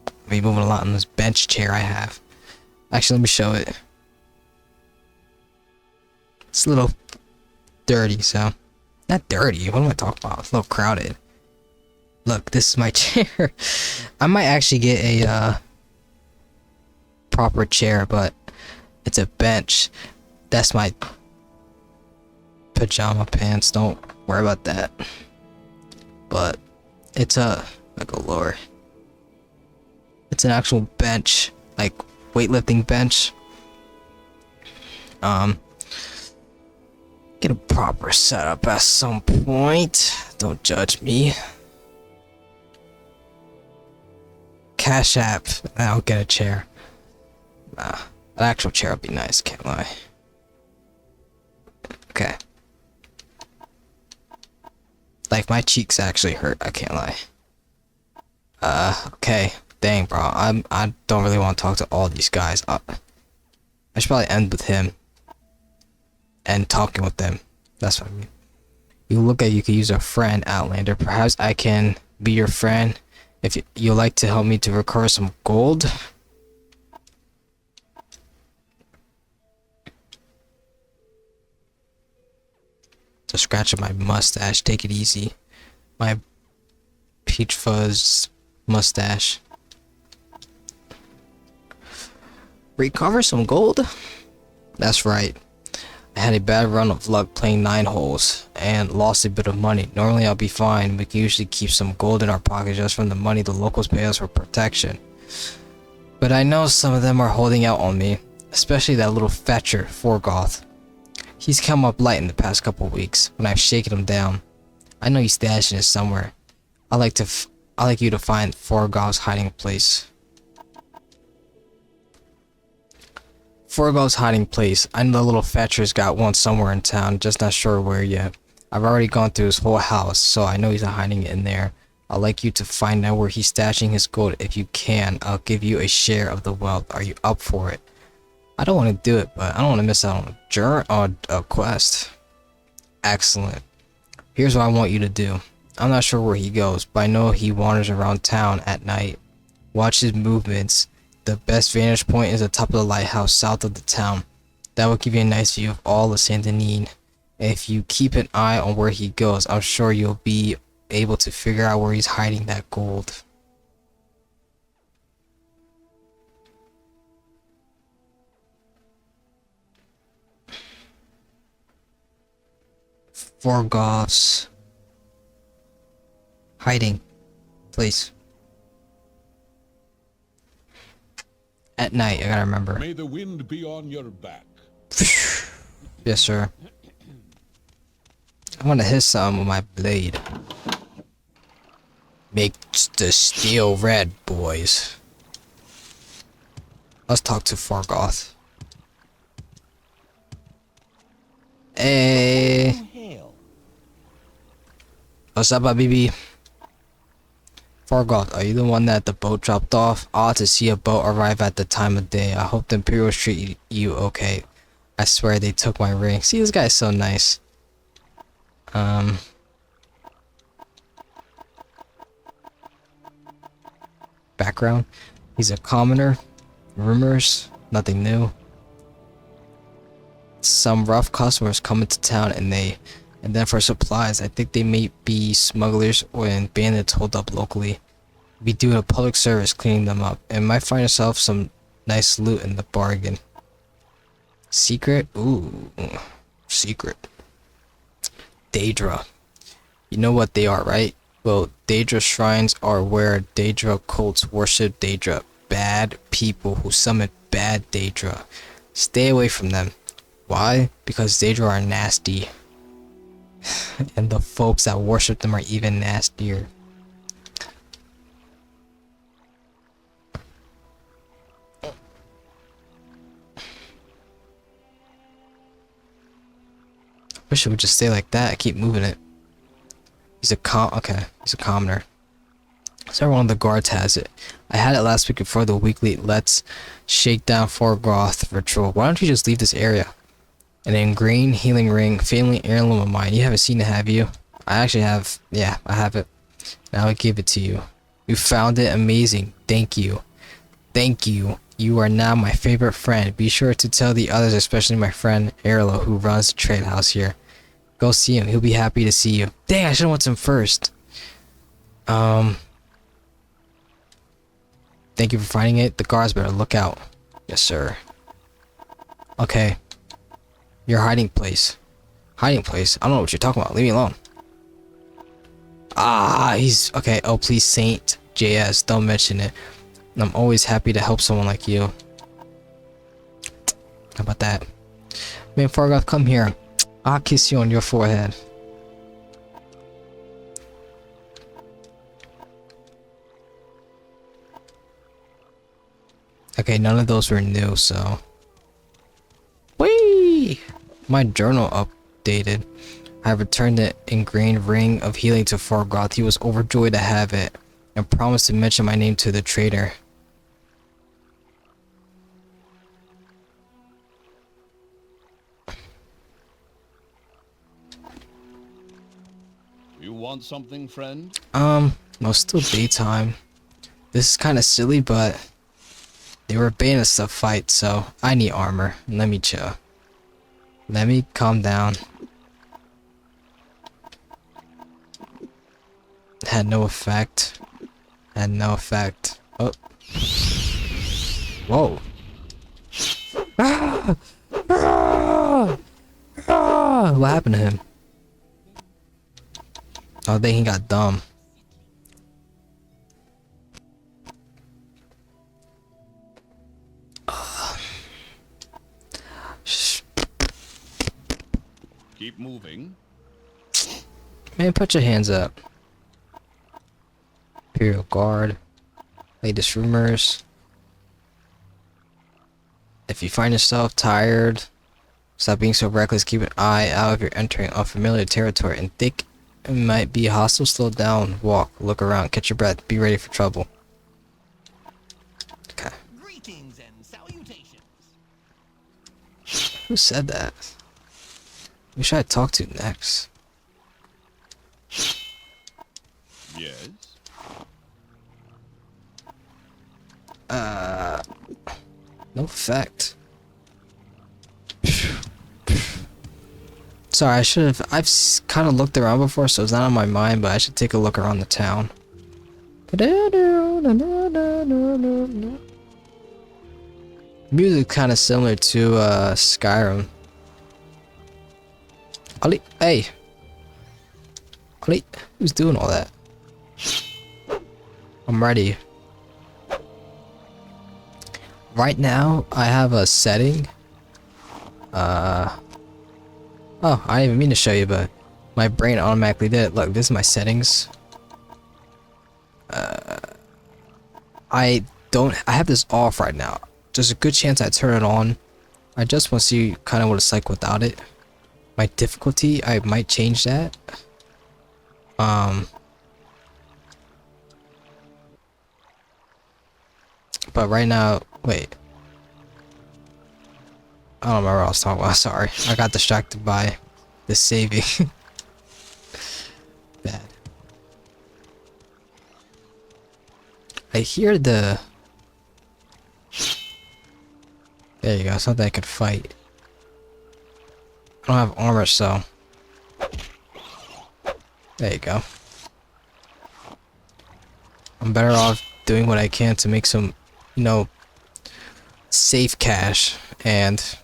I'll be moving a lot on this bench chair I have. Actually, let me show it. It's a little dirty, so... Not dirty, what am I talking about? It's a little crowded. Look, this is my chair. I might actually get a proper chair, but it's a bench. That's my pajama pants, don't worry about that. But it's a lower. It's an actual bench, like weightlifting bench. Get a proper setup at some point. Don't judge me. Cash App, I'll get a chair. Nah, an actual chair would be nice, can't lie. Okay. Like, my cheeks actually hurt, I can't lie. Okay. Dang, bro. I don't really want to talk to all these guys. I should probably end with him. And talking with them. That's what I mean. You look like you could use a friend, Outlander. Perhaps I can be your friend if you like to help me to recover some gold. Just scratching my mustache. Take it easy. My peach fuzz mustache. Recover some gold? That's right. I had a bad run of luck playing 9 holes and lost a bit of money. Normally I'll be fine. We can usually keep some gold in our pocket just from the money the locals pay us for protection. But I know some of them are holding out on me, especially that little fetcher, Forgoth. He's come up light in the past couple weeks when I've shaken him down. I know he's stashing it somewhere. I like you to find Forgoth's hiding place. Forgoth's hiding place. I know the little fetcher's got one somewhere in town, just not sure where yet. I've already gone through his whole house, so I know he's not hiding it in there. I'd like you to find out where he's stashing his gold. If you can, I'll give you a share of the wealth. Are you up for it? I don't want to do it, but I don't want to miss out on a quest. Excellent. Here's what I want you to do. I'm not sure where he goes, but I know he wanders around town at night. Watch his movements. The best vantage point is the top of the lighthouse south of the town. That will give you a nice view of all of Saint Neen. If you keep an eye on where he goes, I'm sure you'll be able to figure out where he's hiding that gold. Forgoth's hiding place. At night, I gotta remember. May the wind be on your back. Yes, sir. I wanna hit something with my blade. Make the steel red, boys. Let's talk to Forgoth. Hey. What's up, BB? Forgoth, are you the one that the boat dropped off? Odd to see a boat arrive at the time of day. I hope the Imperials treat you okay. I swear they took my ring. See, this guy's so nice. Background. He's a commoner. Rumors. Nothing new. Some rough customers come into town and then for supplies, I think they may be smugglers or bandits holed up locally. Be doing a public service cleaning them up and might find yourself some nice loot in the bargain. Secret? Ooh, secret. Daedra. You know what they are, right? Well, Daedra shrines are where Daedra cults worship Daedra. Bad people who summon bad Daedra. Stay away from them. Why? Because Daedra are nasty. And the folks that worship them are even nastier. Wish it would just stay like that. I keep moving it. He's a commoner. So one of the guards has it. I had it last week before the weekly Let's Shake Down Forgoth ritual. Why don't you just leave this area? An ingrained healing ring, family heirloom of mine. You haven't seen it, have you? I actually have. Yeah, I have it. Now I give it to you. You found it amazing. Thank you. Thank you. You are now my favorite friend. Be sure to tell the others, especially my friend Erlo, who runs the trade house here. Go see him. He'll be happy to see you. Dang, I should have went to him first. Thank you for finding it. The guards better look out. Yes, sir. Okay. Your hiding place. Hiding place? I don't know what you're talking about. Leave me alone. Ah, he's... Okay, oh, please, Saint JS. Don't mention it. I'm always happy to help someone like you. How about that? Man, Forgoth, come here. I'll kiss you on your forehead. Okay, none of those were new, so... Whee! My journal updated. I returned the ingrained ring of healing to Forgoth. He was overjoyed to have it, and promised to mention my name to the trader. You want something, friend? No, still daytime. This is kind of silly, but they were baiting us to fight, so I need armor. Let me chill. Let me calm down. Had no effect. Had no effect. Oh. Whoa. Ah! Ah! Ah! What happened to him? Oh, I think he got dumb. Keep moving. Man, put your hands up. Imperial Guard. Latest rumors. If you find yourself tired, stop being so reckless. Keep an eye out if you're entering unfamiliar territory and think it might be hostile. Slow down, walk, look around, catch your breath, be ready for trouble. Okay. Greetings and salutations. Who said that? Who should I talk to next? Yes. No effect. Sorry, I should have. I've kind of looked around before, so it's not on my mind, but I should take a look around the town. Music kind of similar to Skyrim. Ali, hey. Ali, who's doing all that? I'm ready. Right now, I have a setting. Oh, I didn't even mean to show you, but my brain automatically did it. Look, this is my settings. I have this off right now. There's a good chance I turn it on. I just want to see kind of what it's like without it. My difficulty, I might change that. But right now, wait. I don't remember what I was talking about. Sorry, I got distracted by the saving. Bad. I hear the. There you go. Something I could fight. I don't have armor, so. There you go. I'm better off doing what I can to make some, you know, safe cash and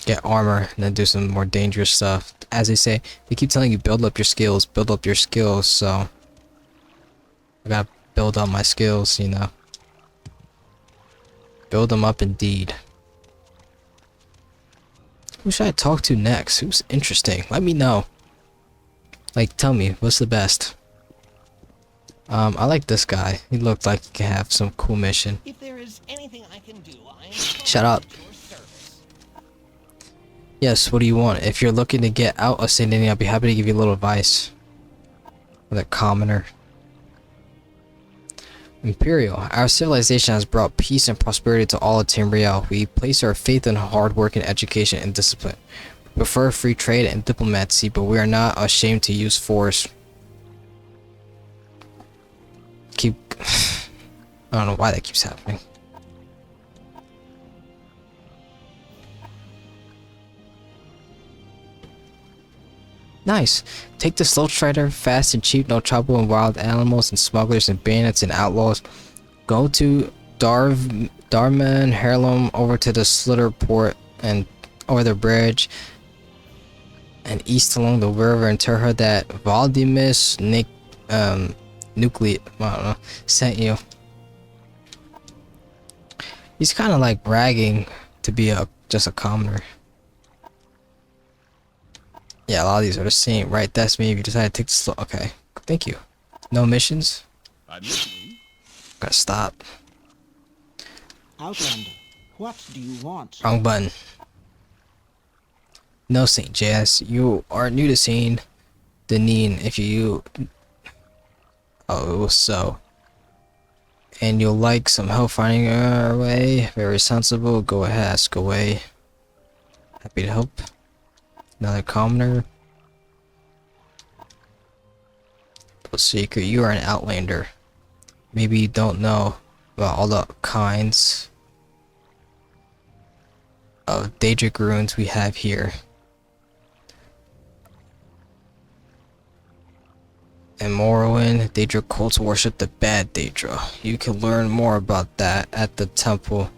get armor and then do some more dangerous stuff. As they say, they keep telling you build up your skills, so I gotta build up my skills, you know. Build them up indeed. Who should I talk to next? Who's interesting? Let me know. Like, tell me, what's the best? I like this guy. He looked like he could have some cool mission. If there is anything I can do, I am Shut up. at your service. Yes, what do you want? If you're looking to get out of St. I'll be happy to give you a little advice. With a commoner. Imperial. Our civilization has brought peace and prosperity to all of Tamriel. We place our faith in hard work and education and discipline. We prefer free trade and diplomacy, but we are not ashamed to use force. I don't know why that keeps happening. Nice. Take the slow strider, fast and cheap, no trouble in wild animals and smugglers and bandits and outlaws. Go to Darman, Harlem, over to the Slitter Port and over the bridge and east along the river and tell her that Valdimus Nucleate, I don't know, sent you. He's kind of like bragging to be just a commoner. Yeah, a lot of these are the same, right? That's me. If you decide to take the slow. Okay, thank you. No missions. I'm listening. Gotta stop. Outlander, what do you want? Wrong button. No, Saint JS. You are new to seeing the Neen. If you. Oh, it was so. And you'll like some help finding our way. Very sensible. Go ahead, ask away. Happy to help. Another commoner. But secret, you are an outlander. Maybe you don't know about all the kinds of Daedric runes we have here. In Morrowind, Daedra cults worship the bad Daedra. You can learn more about that at the temple.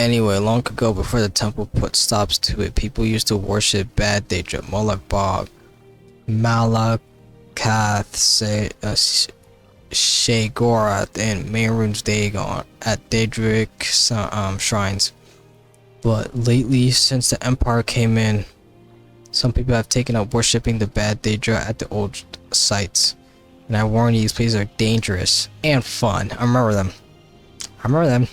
Anyway, long ago, before the temple put stops to it, people used to worship bad Daedra, Moloch Bog, Malakath, Shegorath, and Mehrunes Dagon at Daedric shrines. But lately, since the Empire came in, some people have taken up worshipping the bad Daedra at the old sites. And I warn you, these places are dangerous and fun. I remember them. I remember them.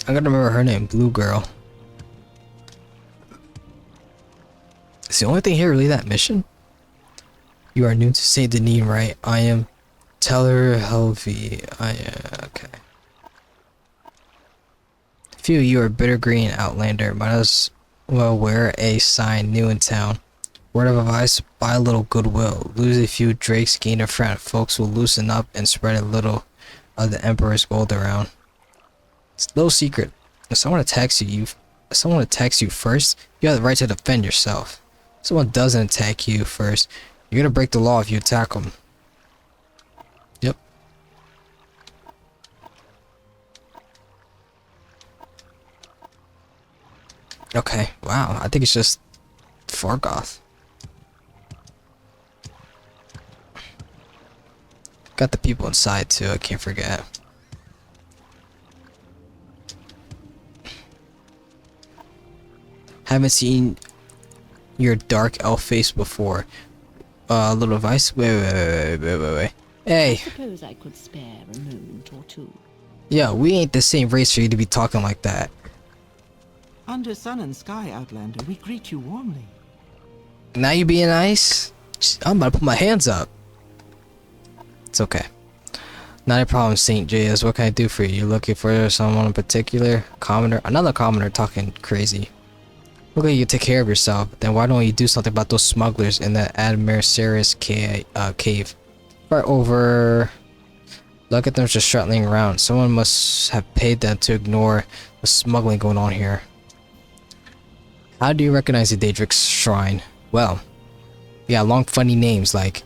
I'm gonna remember her name, Blue Girl. Is the only thing here really that mission? You are new to Seyda Neen, right? I am Teller Helvi. Okay. Few of you are bitter green outlander. Might as well wear a sign new in town. Word of advice, buy a little goodwill. Lose a few drakes, gain a friend. Folks will loosen up and spread a little of the Emperor's gold around. It's no secret. If someone attacks you first, you have the right to defend yourself. If someone doesn't attack you first, you're gonna break the law if you attack them. Yep. Okay, wow, I think it's just Fargoth. Got the people inside too, I can't forget. Haven't seen your dark elf face before. Little advice? Wait. Hey! I suppose I could spare a moment or two. Yeah, we ain't the same race for you to be talking like that. Under sun and sky, Outlander, we greet you warmly. Now you being nice? I'm about to put my hands up. It's okay. Not a problem, St. JS. What can I do for you? You looking for someone in particular? Commoner? Another commoner talking crazy. Look like you take care of yourself. Then why don't you do something about those smugglers in the Admirceris cave? Right over. Look at them just shuttling around. Someone must have paid them to ignore the smuggling going on here. How do you recognize the Daedric's shrine? Well, yeah, long funny names like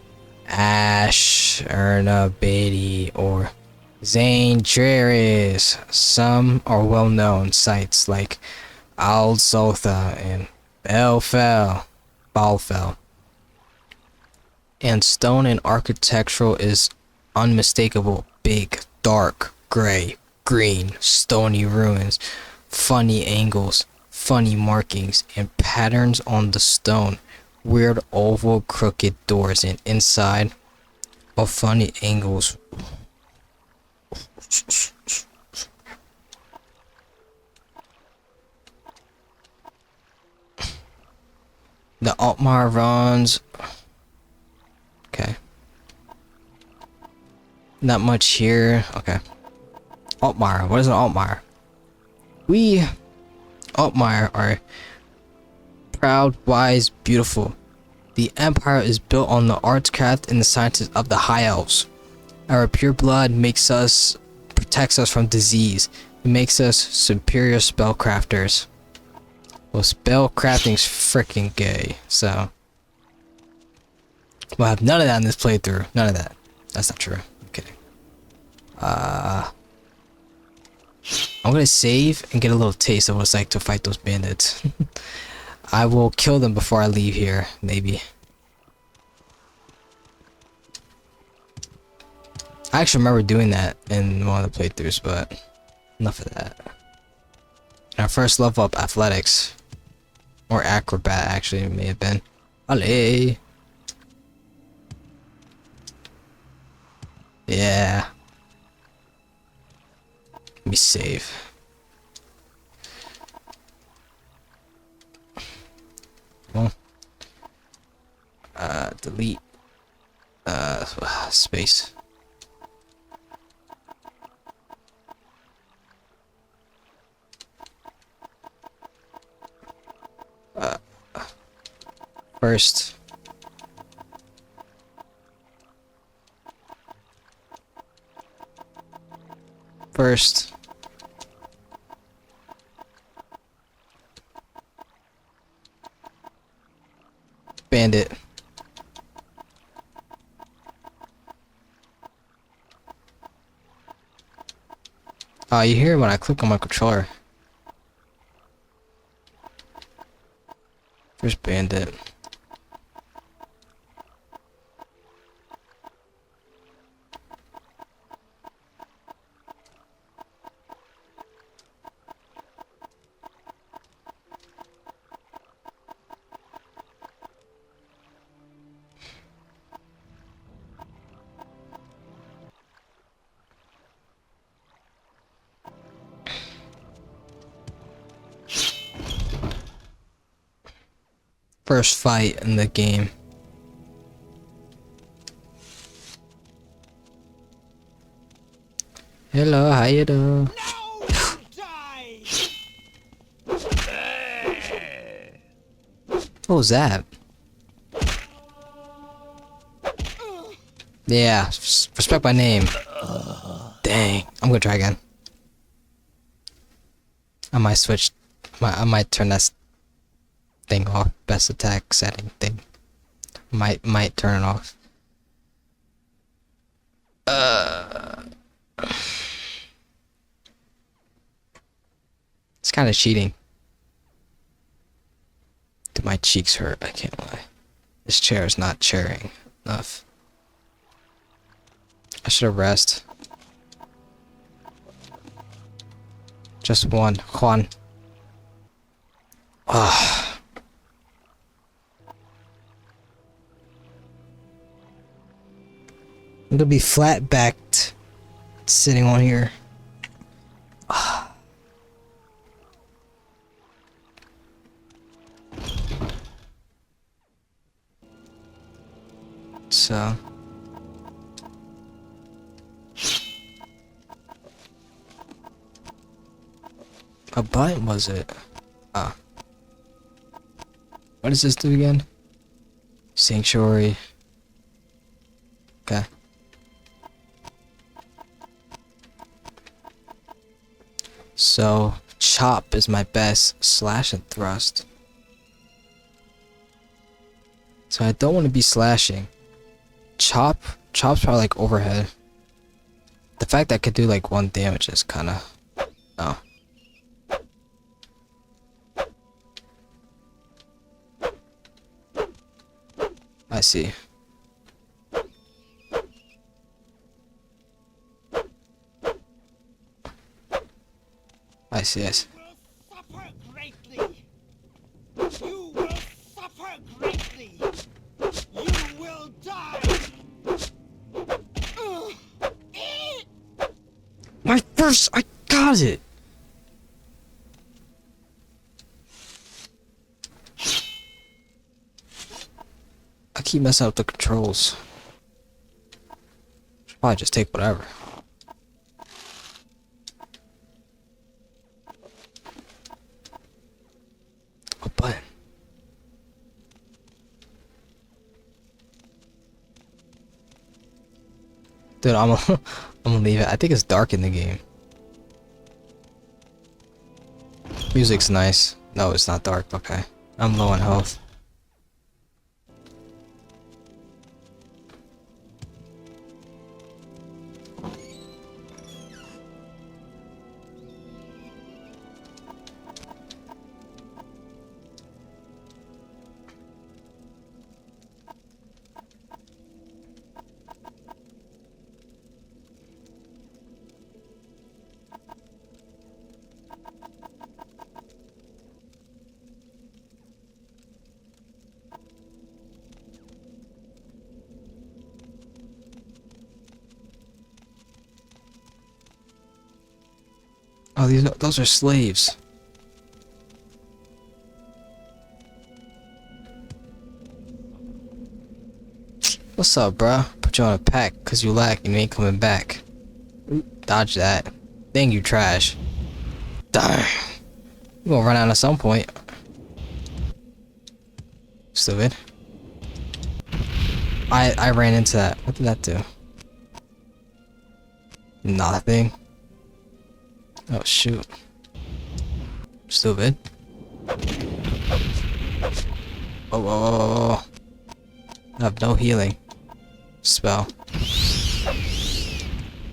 Ash, Erna, Beatty, or Zane Treris. Some are well-known sites like Al-Sotha and Balfell. And stone and architectural is unmistakable. Big, dark, gray, green, stony ruins, funny angles, funny markings, and patterns on the stone. Weird oval crooked doors, and inside of funny angles. The Altmar runs. Okay. Not much here. Okay. Altmar. What is an Altmar? We Altmar are proud, wise, beautiful. The Empire is built on the arts, craft, and the sciences of the High Elves. Our pure blood protects us from disease. It makes us superior spellcrafters. Well, spellcrafting's freaking gay, so we'll have none of that in this playthrough. None of that. That's not true. I'm kidding. I'm gonna save and get a little taste of what it's like to fight those bandits. I will kill them before I leave here, maybe. I actually remember doing that in one of the playthroughs, but enough of that. And our first level up, athletics. Or acrobat, actually, it may have been. Allez! Yeah. Let me save. Well. Delete. Space. First. Bandit. You hear it when I click on my controller. First bandit. First fight in the game. Hello, how you doing? No! Die! What was that? Yeah, respect my name. Dang, I'm gonna try again. I might switch. I might turn that thing off. Best attack setting thing. Might turn it off. It's kind of cheating. Do my cheeks hurt? I can't lie. This chair is not chairing enough. I should have rest. Just one, Juan. Ah. I'm gonna be flat backed sitting on here. Ah. So what button was it? Ah. What does this do again? Sanctuary. Okay. So, chop is my best slash and thrust. So I don't want to be slashing. Chop's probably like overhead. The fact that I could do like 1 damage is kinda... Oh. I see. I see, I see. Suffer greatly. You will suffer greatly. You will die. My first... I got it! I keep messing up the controls. Should probably just take whatever. What button? Dude, I'm gonna leave it. I think it's dark in the game. Music's nice. No, it's not dark. Okay. I'm low on health. Oh, those are slaves. What's up, bruh? Put you on a pack cause you lack and you ain't coming back. Dodge that. Dang, you trash. Darn. You gonna run out at some point. Stupid. I ran into that. What did that do? Nothing. Oh shoot. Stupid. Whoa, whoa, whoa, whoa, whoa. I have no healing spell.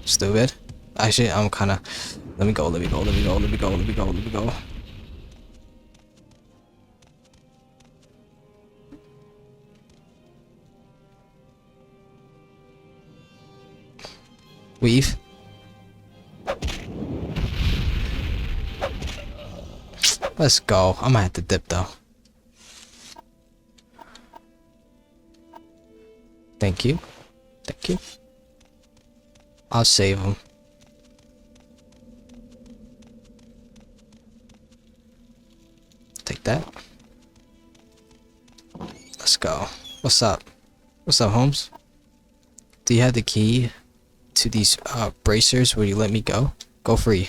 Stupid. Actually, I'm kinda... Let me go, let me go, let me go, let me go, let me go, let me go. Weave. Let's go. I might have to dip though. Thank you. Thank you. I'll save him. Take that. Let's go. What's up? What's up, Holmes? Do you have the key to these bracers? Will you let me go? Go free. You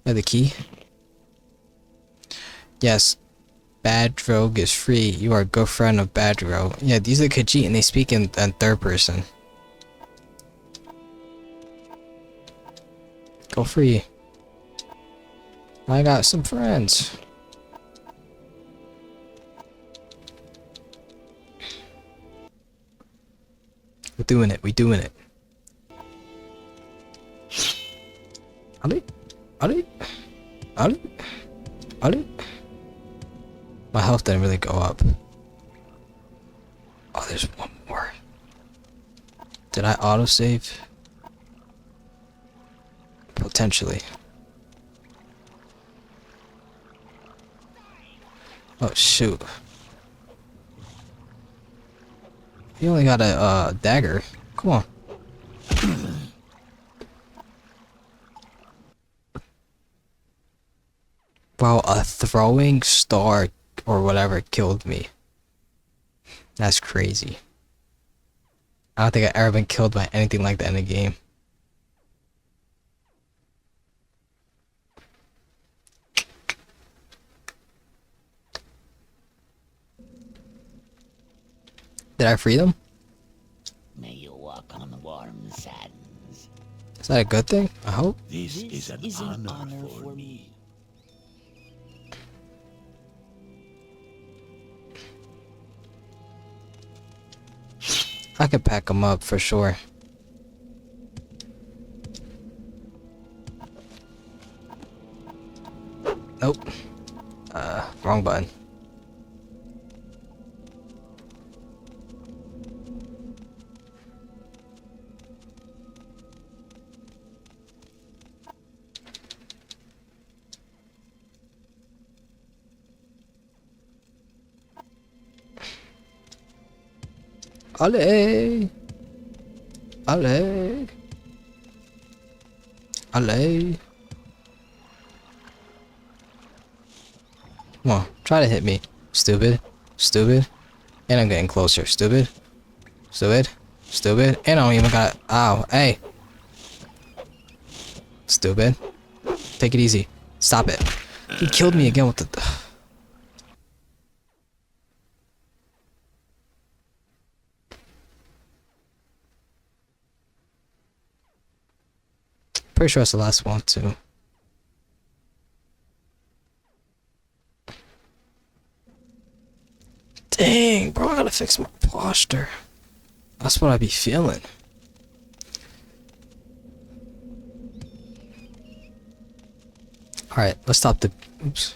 have the key? Yes. Bad Rogue is free. You are a good friend of Bad Rogue. Yeah, these are Khajiit and they speak in third person. Go free. I got some friends. We're doing it. We're doing it. Ali? Ali? Ali? Ali? My health didn't really go up. Oh, there's one more. Did I autosave? Potentially. Oh, shoot. You only got a dagger. Come on. Wow, a throwing star or whatever killed me. That's crazy. I don't think I've ever been killed by anything like that in a game. Did I free them? May you walk on warm sands. Is that a good thing? I hope. This is an honor for me. I could pack them up for sure. Nope. Wrong button. Allez! Allez! Allez! Come on, try to hit me. Stupid. Stupid. And I'm getting closer. Stupid. Stupid. Stupid. And I don't even got it. Ow. Hey! Stupid. Take it easy. Stop it. He killed me again with the... Pretty sure it's the last one too. Dang, bro, I gotta fix my posture. That's what I be feeling. Alright, let's stop the... Oops.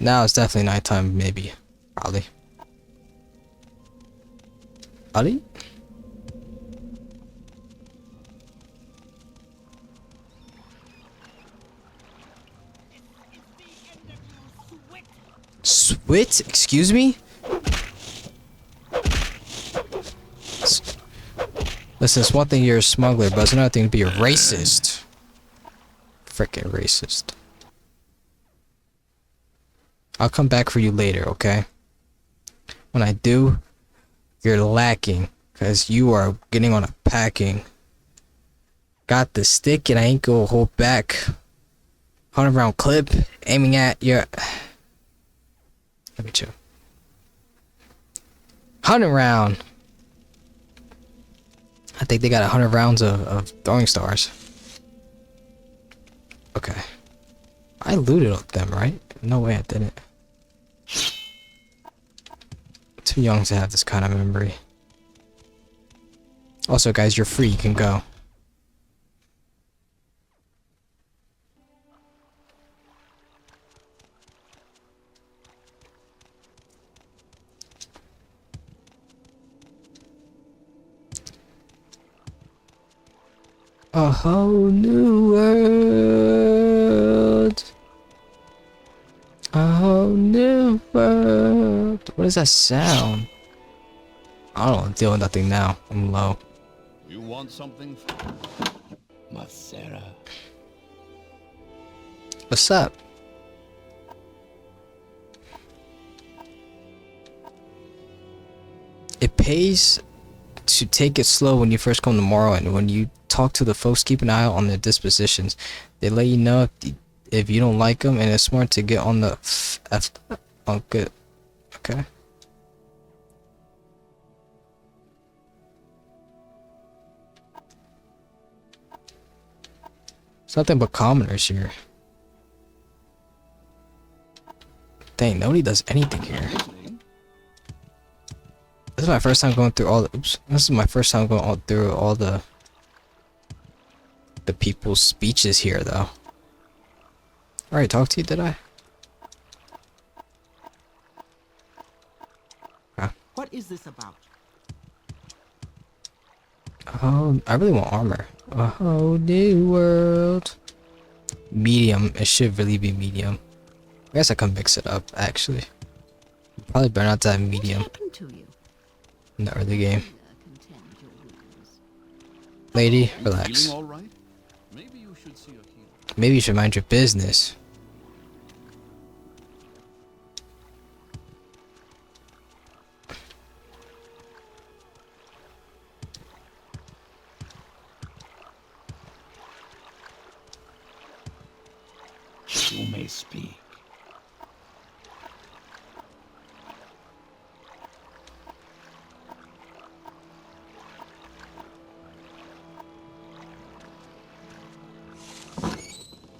Now it's definitely nighttime, maybe. Probably. Ali? Swit? Excuse me? Listen, it's one thing you're a smuggler, but it's another thing to be a racist. Frickin' racist. I'll come back for you later, okay? When I do, you're lacking, because you are getting on a packing. Got the stick and I ain't gonna hold back. 100-round clip, aiming at your... Look at you. 100-round. I think they got 100 rounds of throwing stars. Okay. I looted them, right? No way I didn't. Too young to have this kind of memory. Also, guys, you're free. You can go. A whole new world. A whole new world. What is that sound? I don't deal with nothing now. I'm low. You want something? Masera. What's up? It pays to take it slow when you first come to Morrowind. When you talk to the folks, keep an eye out on their dispositions. They let you know if you don't like them, and it's smart to get on the oh, good. Okay. It's nothing but commoners here. Dang, nobody does anything here. This is my first time going through all the This is my first time going through all the people's speeches here, though. I already talked to you, did I? What is this about? Oh, I really want armor. A whole new world. Medium. It should really be medium. I guess I can mix it up, actually. Probably better not to have medium in the early game. Lady, relax. Feeling all right? Maybe you should see a healer. Maybe you should mind your business. You may speak.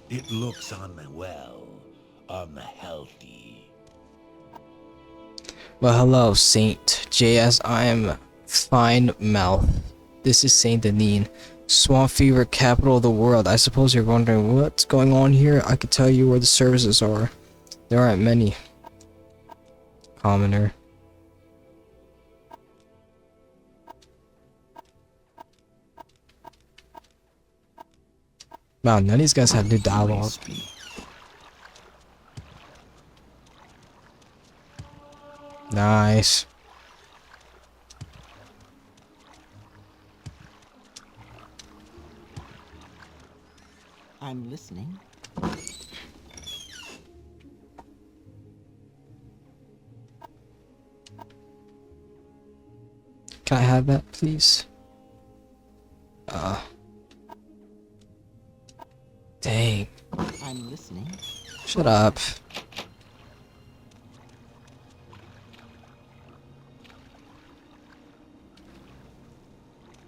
It looks unhealthy. Well, hello, Saint JS. I am Fine Mouth. This is Saint Neen, Swamp Fever, capital of the world. I suppose you're wondering what's going on here. I could tell you where the services are. There aren't many. Commoner. Wow, none of these guys have new dialogue. Nice. I'm listening. Can I have that, please? Dang. I'm listening. Shut up.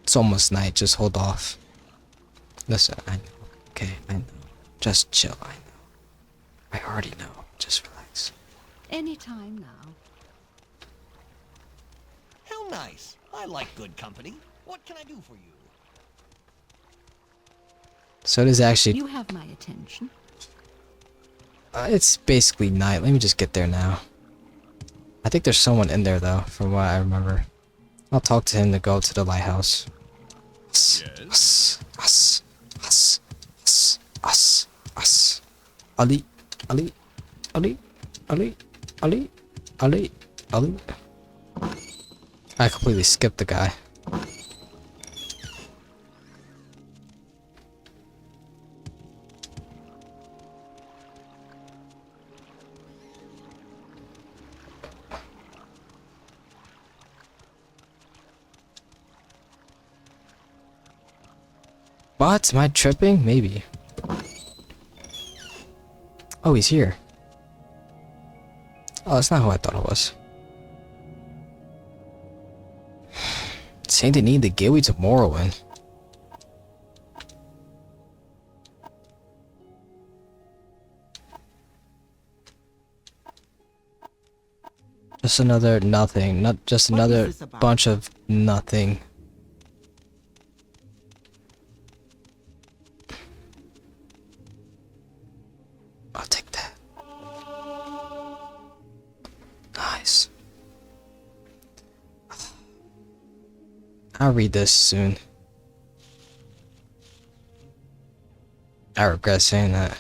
It's almost night, just hold off. Listen, I know. Okay, I know. Just chill, I know. I already know. Just relax. Anytime now. How nice. I like good company. What can I do for you? So it is actually... You have my attention. it's basically night. Let me just get there now. I think there's someone in there, though, from what I remember. I'll talk to him to go to the lighthouse. Yes? Ali. I completely skipped the guy. What? Am I tripping? Maybe. Oh, he's here. Oh, that's not who I thought it was. Saying they need the gateway to Morrowind. Just another nothing. Not just What is another this about? bunch of nothing. I'll take that. Nice. I'll read this soon. I regret saying that.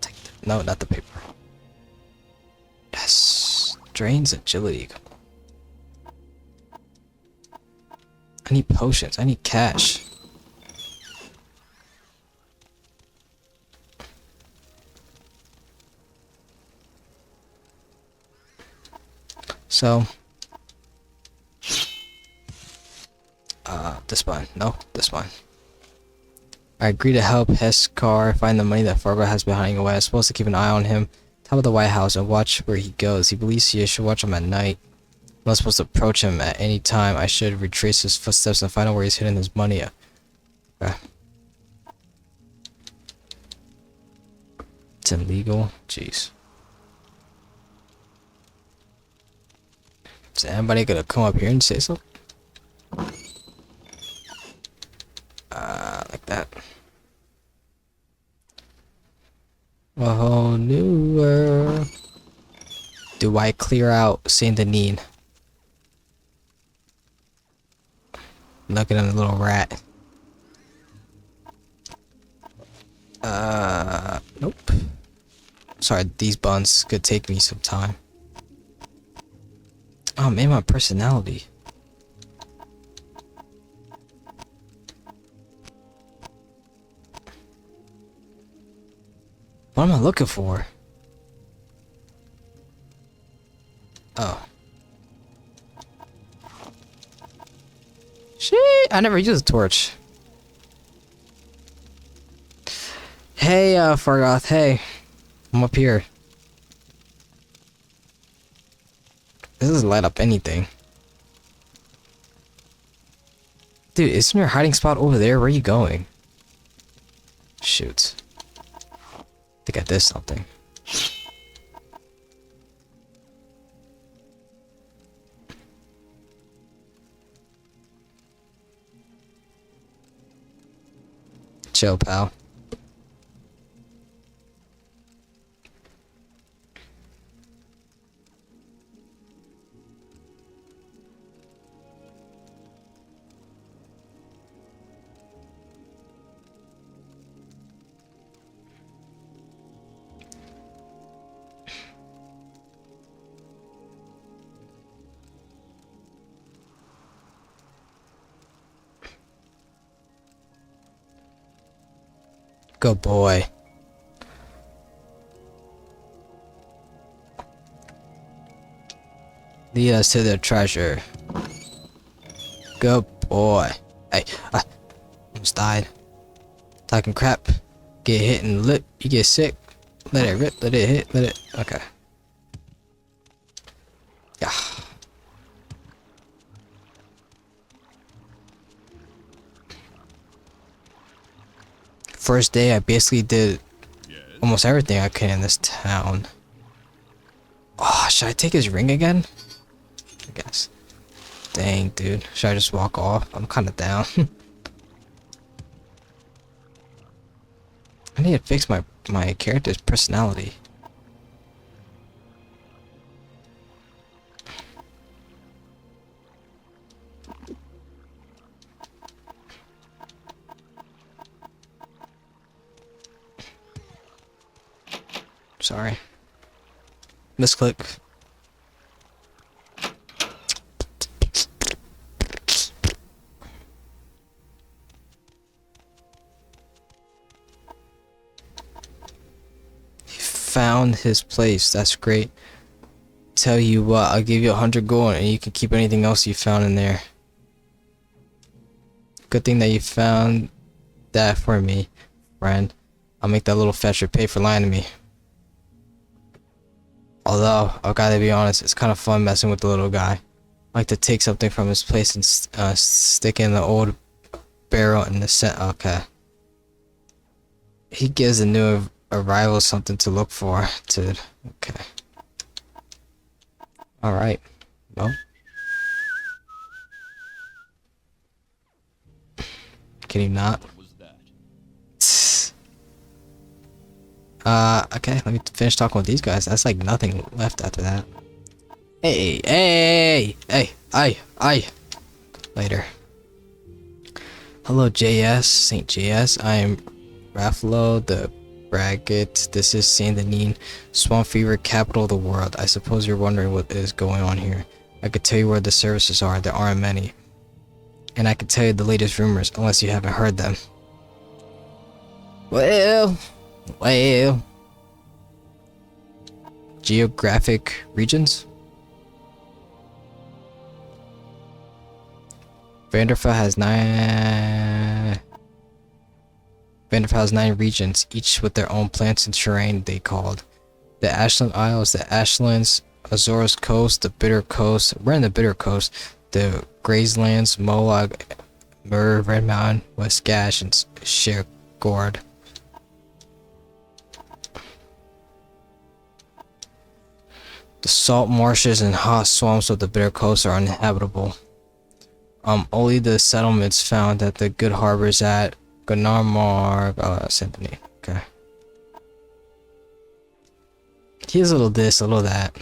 Take the, no, not the paper. Yes. Drains agility. I need potions. I need cash. So, this one. No, this one. I agree to help Heskar find the money that Fargo has been hiding away. I'm supposed to keep an eye on him, top of the White House, and watch where he goes. He believes I should watch him at night. I'm not supposed to approach him at any time. I should retrace his footsteps and find out where he's hidden his money. Okay. It's illegal. Jeez. Is anybody gonna come up here and say something? Like that. A whole new world. Do I clear out Seyda Neen? Looking at a little rat. Nope. Sorry, these buns could take me some time. Oh man, my personality. What am I looking for? Oh. Shit, I never used a torch. Hey, Fargoth, hey. I'm up here. This doesn't light up anything. Dude, isn't your hiding spot over there? Where are you going? Shoot. I think I did something. Chill, pal. Good boy. Lead us to the treasure. Good boy. Hey, almost died. Talking crap. Get hit in the lip, you get sick. Let it rip, let it hit, let it. Okay. Yeah. First day, I basically did almost everything I could in this town. Oh, should I take his ring again? I guess. Dang, dude. Should I just walk off? I'm kind of down. I need to fix my character's personality. Sorry. Misclick. He found his place. That's great. Tell you what, I'll give you 100 gold and you can keep anything else you found in there. Good thing that you found that for me, friend. I'll make that little fetcher pay for lying to me. Although, I've gotta be honest, it's kind of fun messing with the little guy. I like to take something from his place and stick in the old barrel in the set. Okay. He gives the new arrival something to look for, dude. Okay. Alright. Well. Can you not? What was that? Okay, let me finish talking with these guys. That's like nothing left after that. Hey. Later. Hello, JS, St. JS. I am Raffalo, the Bracket. This is Seyda, Neen, Swamp Fever, capital of the world. I suppose you're wondering what is going on here. I could tell you where the services are. There aren't many. And I could tell you the latest rumors, unless you haven't heard them. Well. Geographic regions? Vanderfell has 9 regions, each with their own plants and terrain they called. The Ashland Isles, the Ashlands, Azores Coast, the Bitter Coast, we're in the Bitter Coast, the Grazelands, Molag, Mur, Red Mountain, West Gash, and Shergord. The salt marshes and hot swamps of the Bitter Coast are uninhabitable. Only the settlements found at the good harbors at Gunarmarg, Symphony. Okay. Here's a little this, a little that.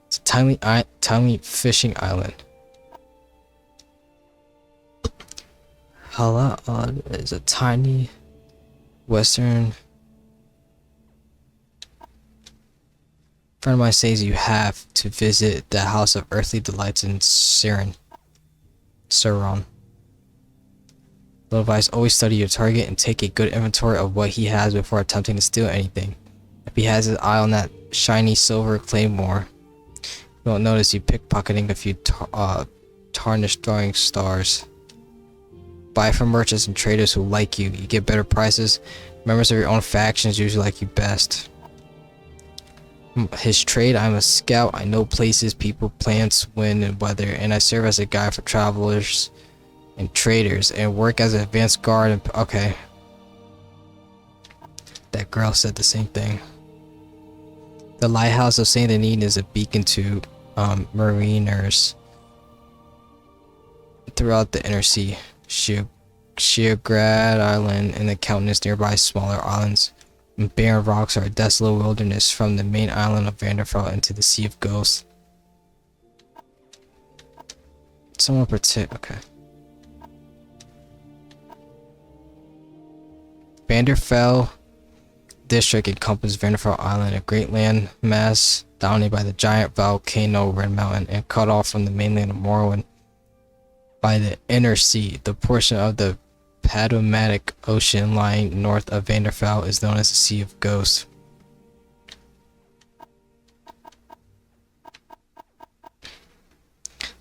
It's a tiny fishing island. Hala is a tiny western. Friend of mine says you have to visit the House of Earthly Delights in Sauron. Little advice, always study your target and take a good inventory of what he has before attempting to steal anything. If he has his eye on that shiny silver claymore, you won't notice you pickpocketing a few tarnished throwing stars. Buy from merchants and traders who like you. You get better prices. Members of your own factions usually like you best. His trade, I'm a scout. I know places, people, plants, wind, and weather, and I serve as a guide for travelers and traders, and work as an advanced guard. And okay, that girl said the same thing. The lighthouse of Saint Neen is a beacon to mariners throughout the inner sea. Sheergrad Island and the countless nearby smaller islands and barren rocks are a desolate wilderness from the main island of Vanderfell into the Sea of Ghosts. Someone protect. Okay. Vanderfell district encompasses Vanderfell Island, a great land mass dominated by the giant volcano Red Mountain and cut off from the mainland of Morrowind by the inner sea. The portion of the Potomac Ocean lying north of Vanderfell is known as the Sea of Ghosts.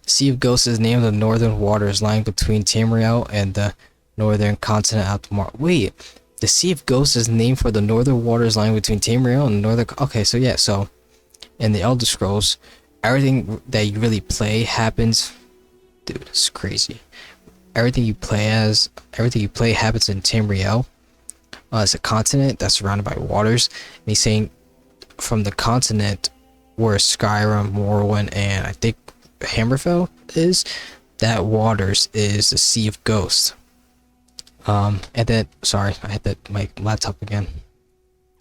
The Sea of Ghosts is named the northern waters lying between Tamriel and the northern continent out to Wait, the Sea of Ghosts is named for the northern waters lying between Tamriel and the northern. Okay, so yeah, so in the Elder Scrolls, everything that you really play happens. Dude, it's crazy. Everything you play happens in Tamriel. It's a continent that's surrounded by waters. And he's saying from the continent where Skyrim, Morrowind, and I think Hammerfell is, that waters is the Sea of Ghosts. And then, sorry, I hit my laptop again.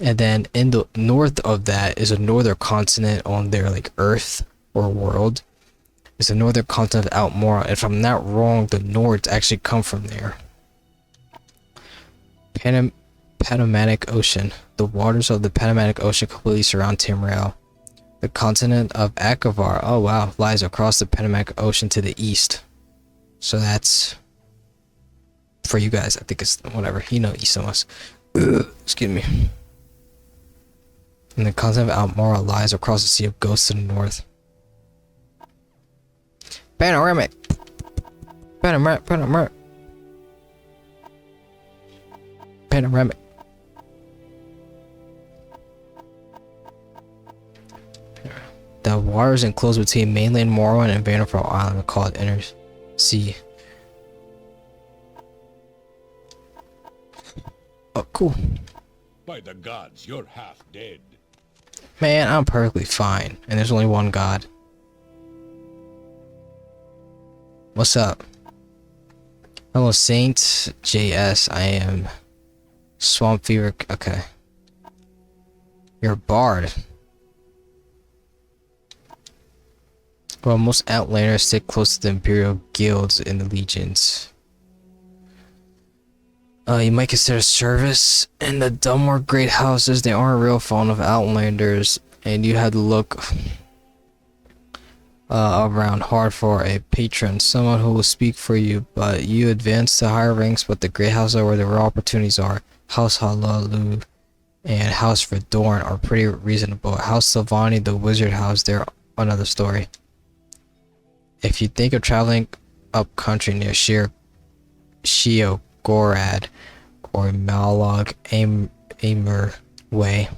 And then in the north of that is a northern continent on their like Earth or world. It's the northern continent of Outmora. If I'm not wrong, the Nords actually come from there. Potomac Ocean. The waters of the Potomac Ocean completely surround Tamriel. The continent of Akavar, oh wow, lies across the Potomac Ocean to the east. So that's for you guys. I think it's whatever. You know, east of us. Excuse me. And the continent of Outmora lies across the Sea of Ghosts to the north. Panoramic. Panoramic. The waters enclosed between mainland Morrowind and Vanderfell Island are called Inner Sea. Oh, cool. By the gods, you're half dead. Man, I'm perfectly fine, and there's only one God. What's up? Hello, Saint JS. I am Swamp Fever. Okay. You're a bard. Well, most Outlanders stick close to the Imperial guilds in the legions. You might consider service in the Dunmore Great Houses. They aren't real fond of Outlanders, and you had to look around hard for a patron, someone who will speak for you. But you advance to higher ranks, but the Great Houses are where the real opportunities are. House Halalu and House Verdorn are pretty reasonable. House Sylvani, the Wizard House, they're another story. If you think of traveling up country near Shio Gorad or Malog Amer Way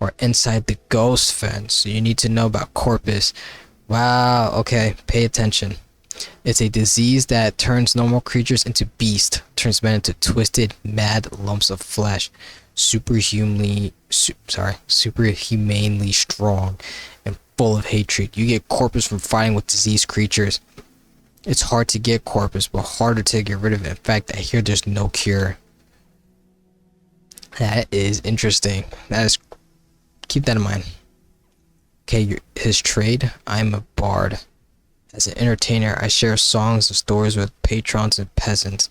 or inside the Ghost Fence, you need to know about Corpus. Wow, okay, pay attention. It's a disease that turns normal creatures into beasts, turns men into twisted, mad lumps of flesh, superhumanly strong and full of hatred. You get Corpus from fighting with diseased creatures. It's hard to get Corpus, but harder to get rid of it. In fact, I hear there's no cure. That is interesting. Keep that in mind. Okay, his trade. I'm a bard. As an entertainer, I share songs and stories with patrons and peasants.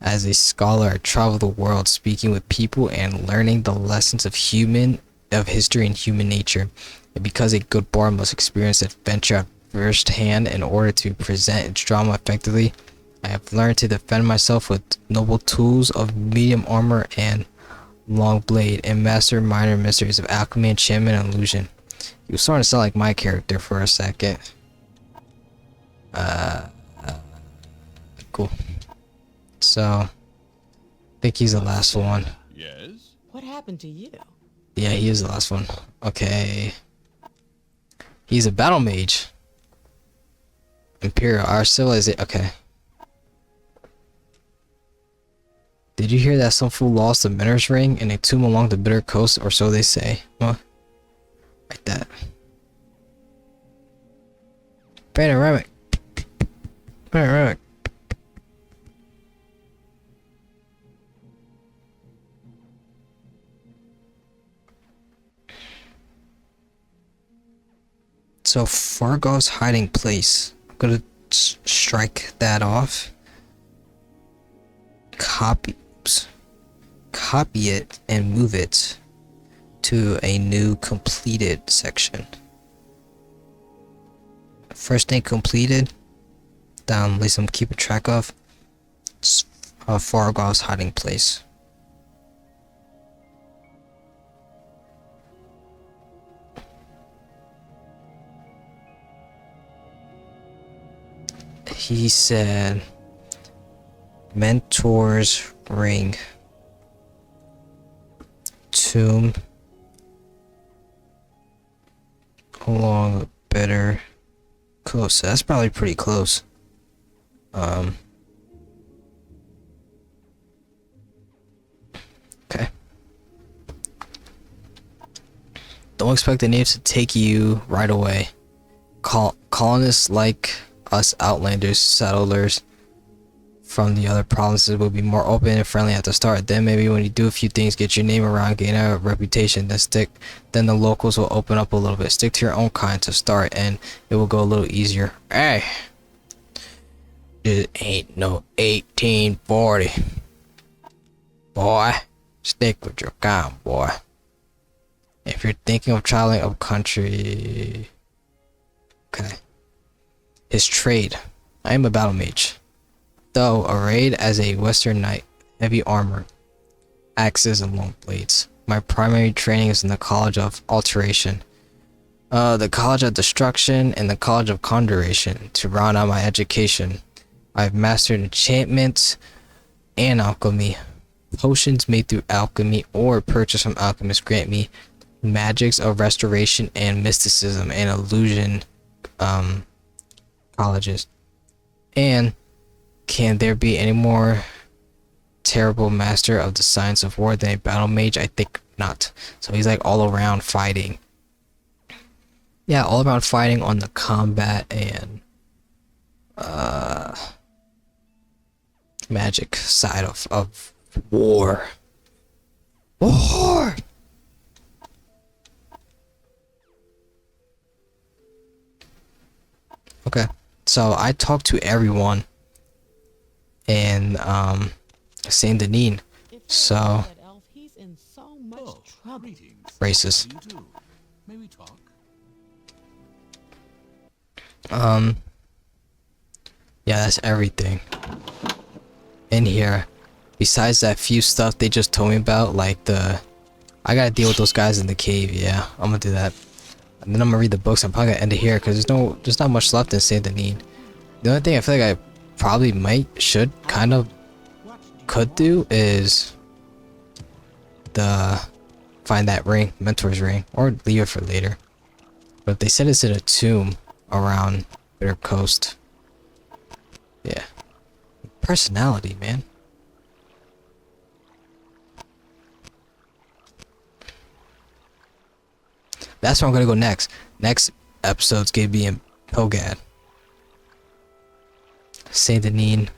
As a scholar, I travel the world speaking with people and learning the lessons of history and human nature. And because a good bard must experience adventure firsthand in order to present its drama effectively, I have learned to defend myself with noble tools of medium armor and long blade, and master minor mysteries of alchemy, enchantment, and illusion. He was starting to sound like my character for a second. Cool. So, I think he's the last one. Yes? What happened to you? Yeah, he is the last one. Okay. He's a battle mage. Imperial, our civilization. Okay. Did you hear that some fool lost the Minner's ring in a tomb along the Bitter Coast, or so they say? What? Like that. Panoramic. Panoramic. So Fargo's hiding place. I'm gonna strike that off. Copy it and move it to a new completed section. First thing completed, down, at least I'm keeping track of, Fargo's hiding place. He said Mentor's ring, tomb along a Bitter Coast. So that's probably pretty close. Okay. Don't expect the natives to take you right away. Colonists like us Outlanders, settlers from the other provinces will be more open and friendly at the start. Then maybe when you do a few things, get your name around, gain a reputation, then the locals will open up a little bit. Stick to your own kind to start and it will go a little easier. Hey, this ain't no 1840. Boy, stick with your kind, boy. If you're thinking of traveling up country, okay. His trade. I am a battle mage. Though arrayed as a western knight, heavy armor, axes and long blades. My primary training is in the College of Alteration, the College of Destruction, and the College of Conjuration. To round out my education, I've mastered enchantments and alchemy. Potions made through alchemy or purchased from alchemists grant me magics of restoration and mysticism and illusion colleges. And can there be any more terrible master of the science of war than a battle mage? I think not. So he's like all around fighting. Yeah, all around fighting on the combat and magic side of war. War. Okay, so I talked to everyone in Saint Denis. So racist. May we talk? Yeah, that's everything in here. Besides that few stuff they just told me about, like I gotta deal with those guys in the cave. Yeah, I'm gonna do that. And then I'm gonna read the books. I'm probably gonna end it here because there's not much left in Saint Denis. The only thing I feel like I probably could do is find that ring, mentor's ring, or leave it for later. But they said it's in a tomb around Bitter Coast. Yeah. Personality, man. That's where I'm gonna go next. Next episode's gonna be in Pogad. Saint Denis,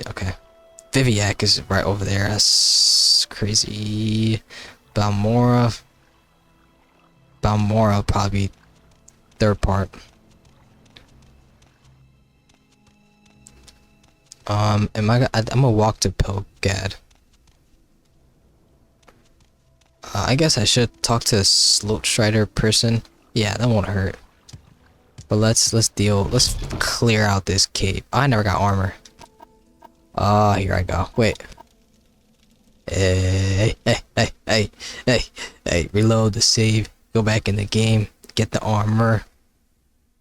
okay. Viviac is right over there. That's crazy. Balmora probably third part. I'm gonna walk to Pogad. I guess I should talk to a Sloat Strider person. Yeah, that won't hurt. But let's clear out this cave. Oh, I never got armor. Oh, here I go. Wait. Hey, reload the save. Go back in the game. Get the armor.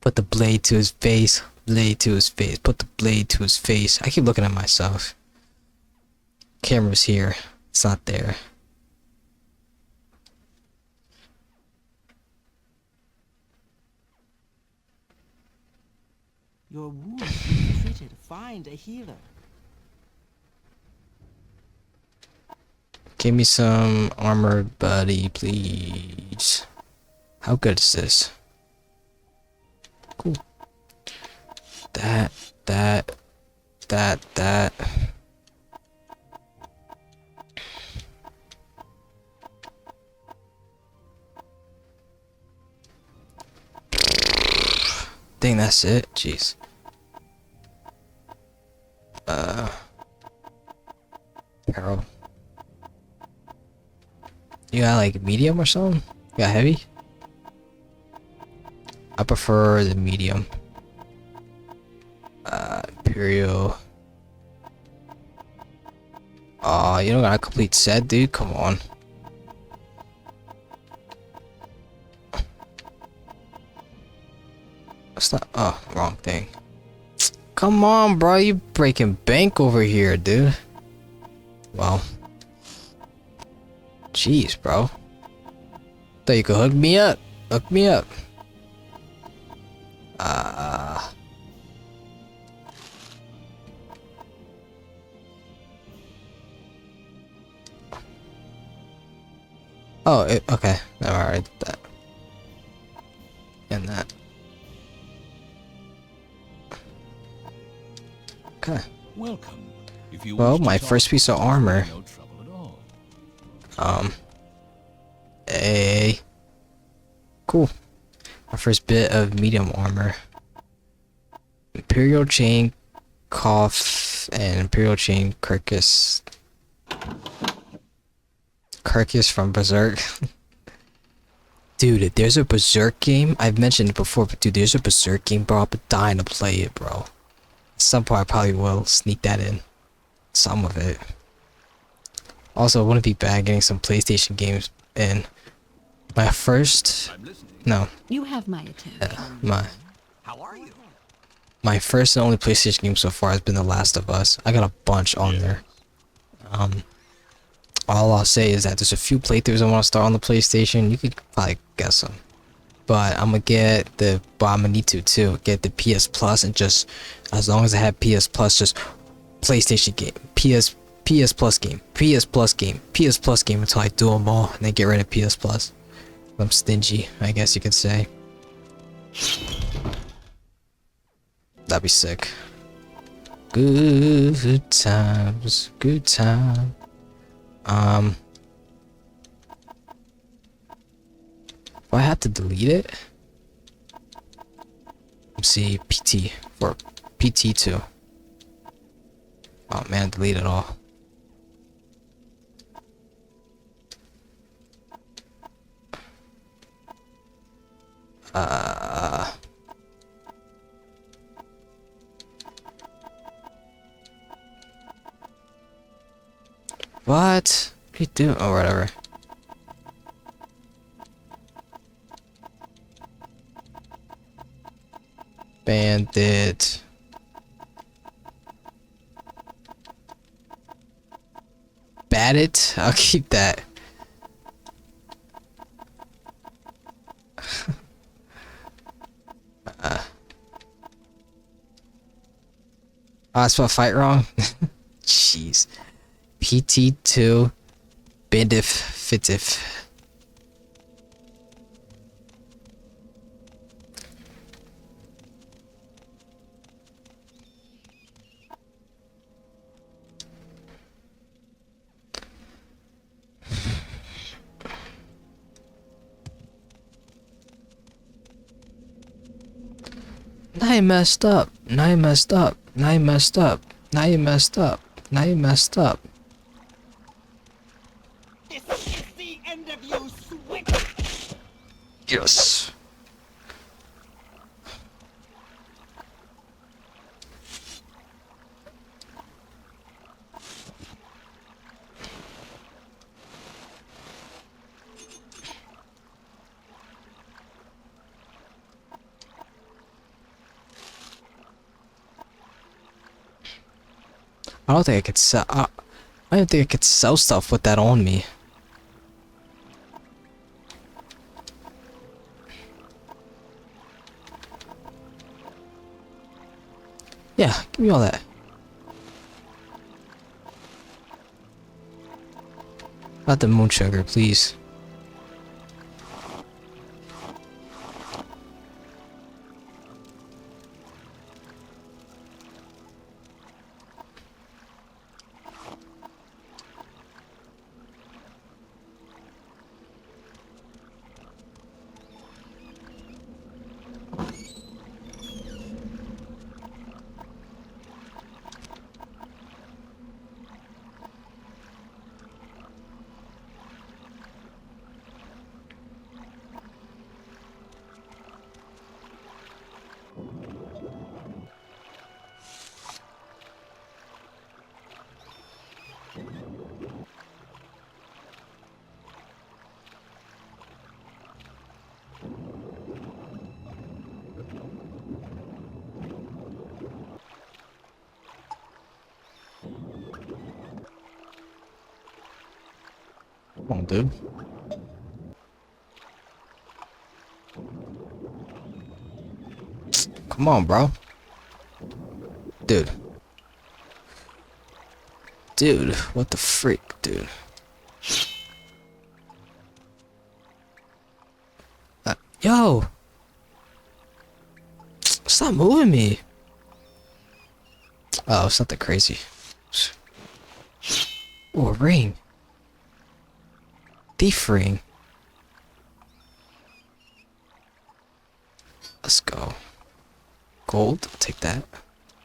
Put the blade to his face. Blade to his face. Put the blade to his face. I keep looking at myself. Camera's here. It's not there. Your wounds will be treated. Find a healer. Give me some armor, buddy, please. How good is this? Cool. That. Dang, that's it? Jeez. Peril. You got like medium or something? You got heavy? I prefer the medium. Imperial. Aw, you don't got a complete set, dude? Come on. That's not. Oh, wrong thing. Come on, bro. You breaking bank over here, dude. Well. Jeez, bro. Thought you could hook me up. Hook me up. Oh, okay. Alright, that. And that. Okay. Welcome. If you Well, wish to my talk, first piece of armor. no trouble at all. Cool. My first bit of medium armor. Imperial chain cough and Imperial chain carcass. Carcass from Berserk. Dude, if there's a Berserk game, I've mentioned it before, but dude, there's a Berserk game, bro. I've been dying to play it, bro. At some point, I probably will sneak that in. Some of it. Also, it wouldn't be bad getting some PlayStation games in. My first... No. You have my attention. How are you? My first and only PlayStation game so far has been The Last of Us. I got a bunch on there. All I'll say is that there's a few playthroughs I want to start on the PlayStation. You could probably guess them. But I'm gonna get I'm gonna need to too. Get the PS Plus and just, as long as I have PS Plus, just PlayStation game. PS Plus game. PS Plus game. PS Plus game until I do them all and then get rid of PS Plus. I'm stingy, I guess you could say. That'd be sick. Good times, good time. Do I have to delete it? Let's see, PT for PT2. Oh man, delete it all. What are you doing? Oh, whatever. Bandit. Bat. I'll keep that. Oh, I spelled fight wrong? Jeez. PT2 Bandif Fitif. Now you messed up. Now you messed up. Now you messed up. Now you messed up. Now you messed up. This is the end of you, switch! Yes. I don't think I could sell. I don't think I could sell stuff with that on me. Yeah, give me all that. Not the moon sugar, please. Come on, dude. Come on, bro. Dude. Dude, what the freak, dude? Yo! Stop moving me! Oh, it's nothing crazy. Oh, a ring. Thief ring. Let's go. Gold, I'll take that.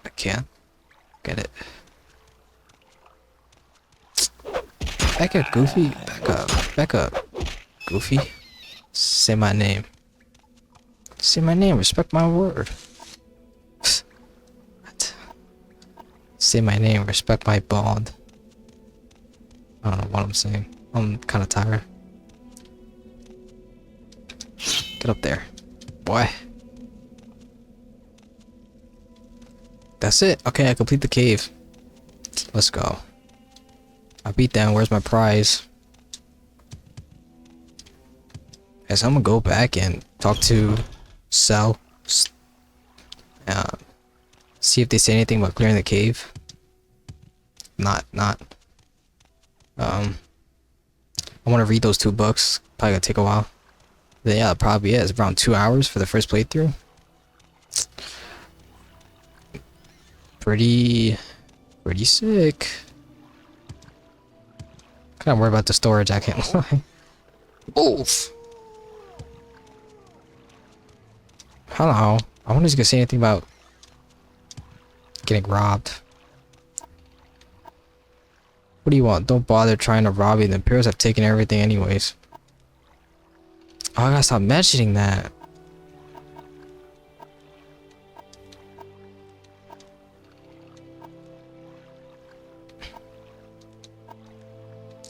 I can. Get it. Back up, Goofy. Back up. Back up. Goofy. Say my name. Say my name. Respect my word. What? Say my name. Respect my bond. I don't know what I'm saying. I'm kind of tired. Get up there. Boy. That's it. Okay, I complete the cave. Let's go. I beat them. Where's my prize? Guys, I'm gonna go back and talk to Cell. See if they say anything about clearing the cave. Not. I want to read those 2 books. Probably gonna take a while. Yeah, it probably is. Around 2 hours for the first playthrough. Pretty sick. Kinda worried about the storage, I can't lie. Oof. Hello. I wonder if he's gonna say anything about getting robbed. What do you want? Don't bother trying to rob me. The Imperials have taken everything anyways. Oh, I gotta stop mentioning that.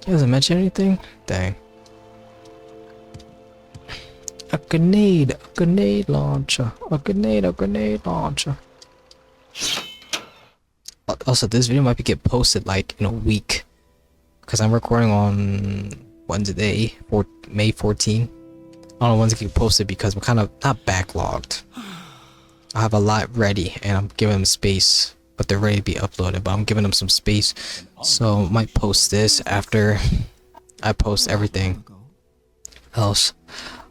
He doesn't mention anything? Dang. A grenade launcher. A grenade launcher. Also, this video might be get posted like in a week. Because I'm recording on Wednesday, May 14th. I don't know when's it get posted because I'm kind of not backlogged. I have a lot ready and I'm giving them space. But they're ready to be uploaded, but I'm giving them some space. So I might post this after I post everything else.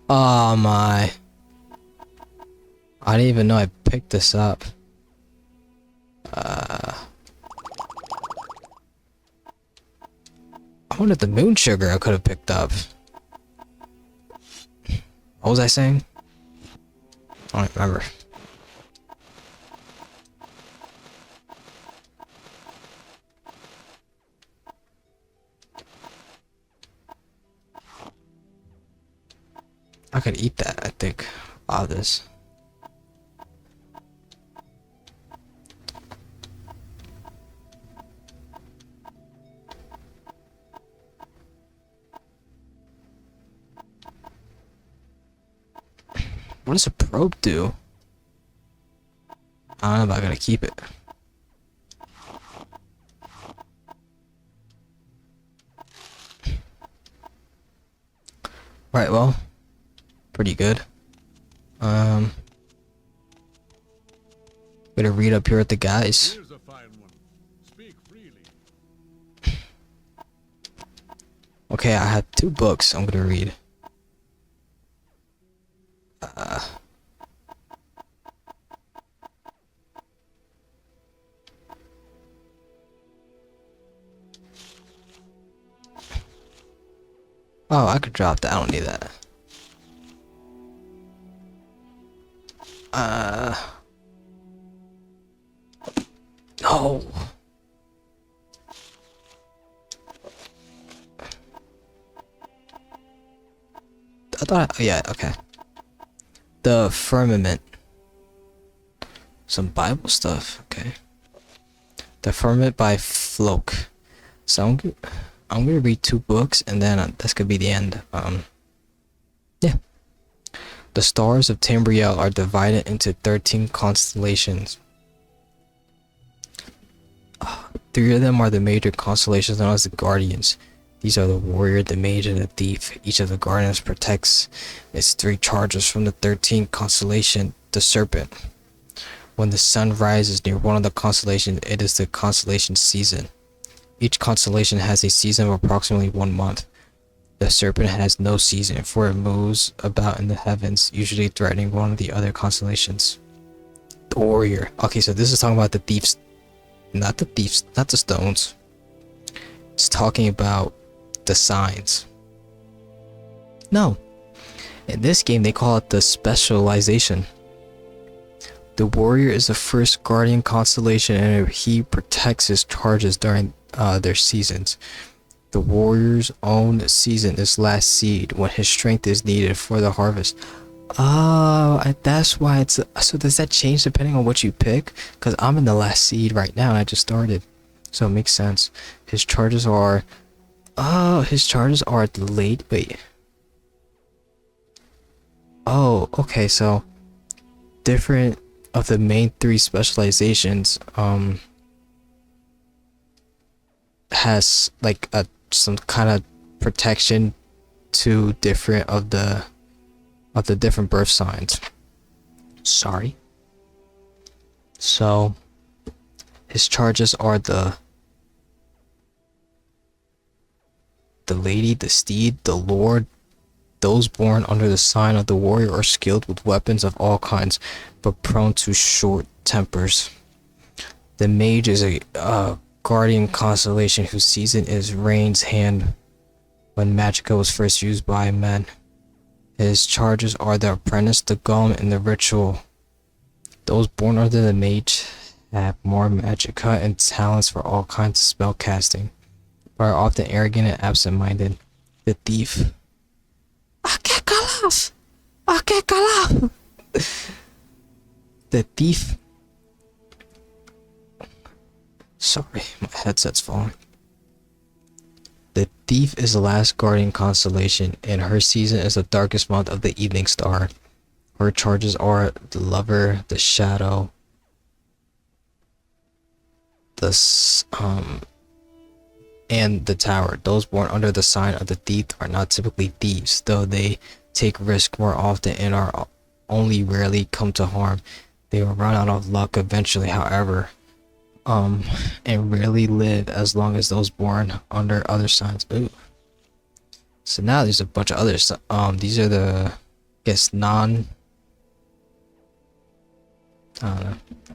Oh my. I didn't even know I picked this up. I wonder if the moon sugar I could have picked up. What was I saying? I don't remember. I could eat that, I think. A lot of this. What does a probe do? I don't know if I gotta keep it. Right, well. Pretty good. Gonna read up here at the guys. Here's a fine one. Speak freely. Okay, I have 2 books I'm gonna read. Oh, I could drop that. I don't need that. No. I thought, oh, yeah, okay. The firmament. Some Bible stuff, okay. The Firmament by Floke. So I'm gonna read 2 books and then that's gonna be the end. Yeah. The stars of Tambriel are divided into 13 constellations. 3 of them are the major constellations known as the Guardians. These are the warrior, the mage, and the thief. Each of the guardians protects its 3 charges from the 13th constellation, the serpent. When the sun rises near one of the constellations, it is the constellation season. Each constellation has a season of approximately 1 month. The serpent has no season, for it moves about in the heavens, usually threatening one of the other constellations. The warrior. Okay, so this is talking about the thieves. Not the stones. It's talking about the signs. No. In this game, they call it the specialization. The warrior is the first guardian constellation and he protects his charges during their seasons. The warrior's own season is last seed when his strength is needed for the harvest. Oh, that's why it's... So does that change depending on what you pick? Because I'm in the last seed right now and I just started. So it makes sense. His charges are... Oh, his charges are delayed. Wait. Oh, okay, so... Different of the main 3 specializations, has like some kind of protection to different of the different birth signs. Sorry. So his charges are the lady, the steed, the lord, Those born under the sign of the warrior are skilled with weapons of all kinds, but prone to short tempers. The mage is a guardian constellation whose season is Rain's Hand when magicka was first used by men. His charges are the apprentice, the golem, and the ritual. Those born under the mage have more magicka and talents for all kinds of spell casting, but are often arrogant and absent-minded. The thief. The thief. Sorry, my headset's falling. The thief is the last guardian constellation, and her season is the darkest month of the evening star. Her charges are the lover, the shadow, and the tower. Those born under the sign of the thief are not typically thieves, though they take risk more often and are only rarely come to harm. They will run out of luck eventually, however, and rarely live as long as those born under other signs. Ooh. So now there's a bunch of others. These are the, I guess, I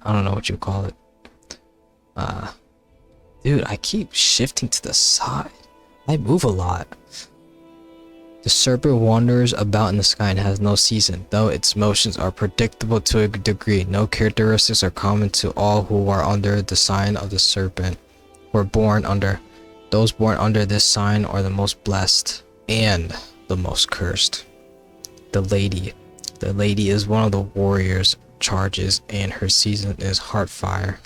don't know what you call it. Dude, I keep shifting to the side. I move a lot. The serpent wanders about in the sky and has no season, though its motions are predictable to a degree. No characteristics are common to all who are under the sign of the serpent, were born under. Those born under this sign are the most blessed and the most cursed. The lady. The lady is one of the warrior's charges, and her season is Heartfire.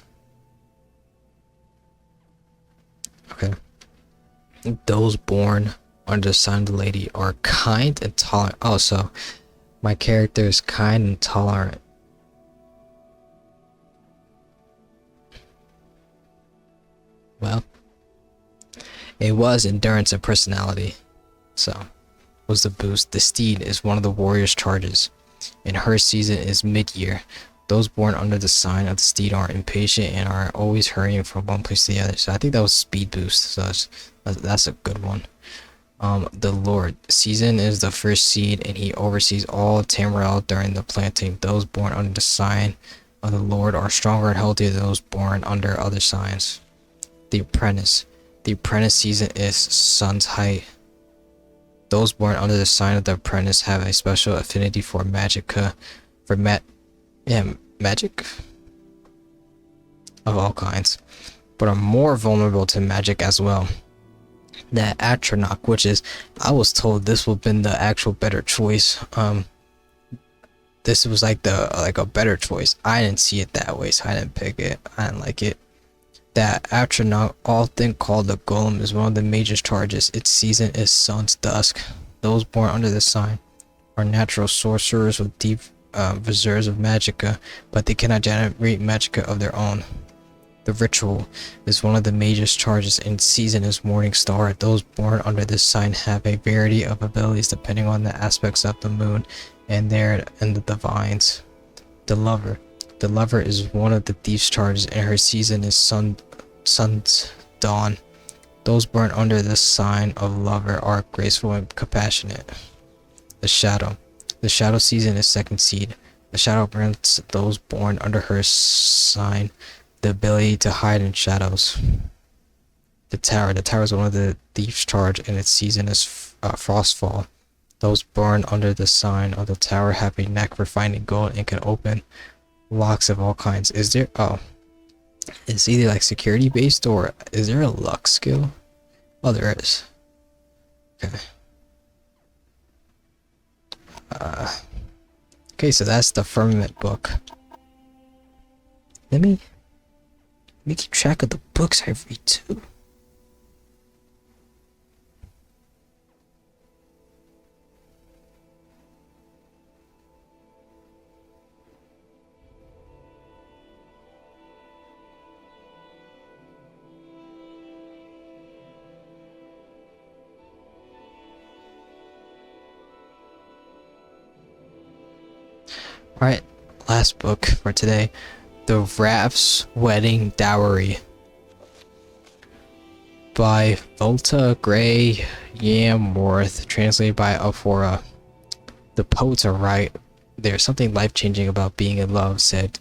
Okay. Those born under the sign of the lady are kind and tolerant. Oh, so my character is kind and tolerant. Well, it was endurance and personality. So, was the boost. The steed is one of the warrior's charges, and her season is mid-year. Those born under the sign of the steed are impatient and are always hurrying from one place to the other. So I think that was speed boost. So that's a good one. The Lord. Season is the first seed, and he oversees all Tamriel during the planting. Those born under the sign of the Lord are stronger and healthier than those born under other signs. The Apprentice. The Apprentice season is Sun's height. Those born under the sign of the Apprentice have a special affinity for magicka, magic of all kinds, but are more vulnerable to magic as well. That Atronach, which is, I was told this would have been the actual better choice. This was like a better choice. I didn't see it that way, so I didn't pick it. I didn't like it. That Atronach, often called the Golem, is one of the major charges. Its season is Sun's dusk. Those born under the sign are natural sorcerers with deep reserves of magicka, but they cannot generate magicka of their own. The Ritual is one of the major charges, and season is Morning Star. Those born under this sign have a variety of abilities depending on the aspects of the moon and the divines. The Lover. The Lover is one of the thief's charges, and her season is Sun's dawn. Those born under the sign of Lover are graceful and compassionate. The Shadow. The Shadow season is second seed. The Shadow grants those born under her sign the ability to hide in shadows. The Tower. The Tower is one of the thief's charge, and its season is Frostfall. Those born under the sign of the Tower have a knack for finding gold and can open locks of all kinds. Is there? Oh, it's either like security based, or is there a luck skill? Oh, there is. Okay. Okay, so that's the Firmament book. Let me keep track of the books I read too. Alright, last book for today. The Raph's Wedding Dowry by Volta Gray Yamworth, translated by Aphora. The poets are right. There's something life-changing about being in love, said.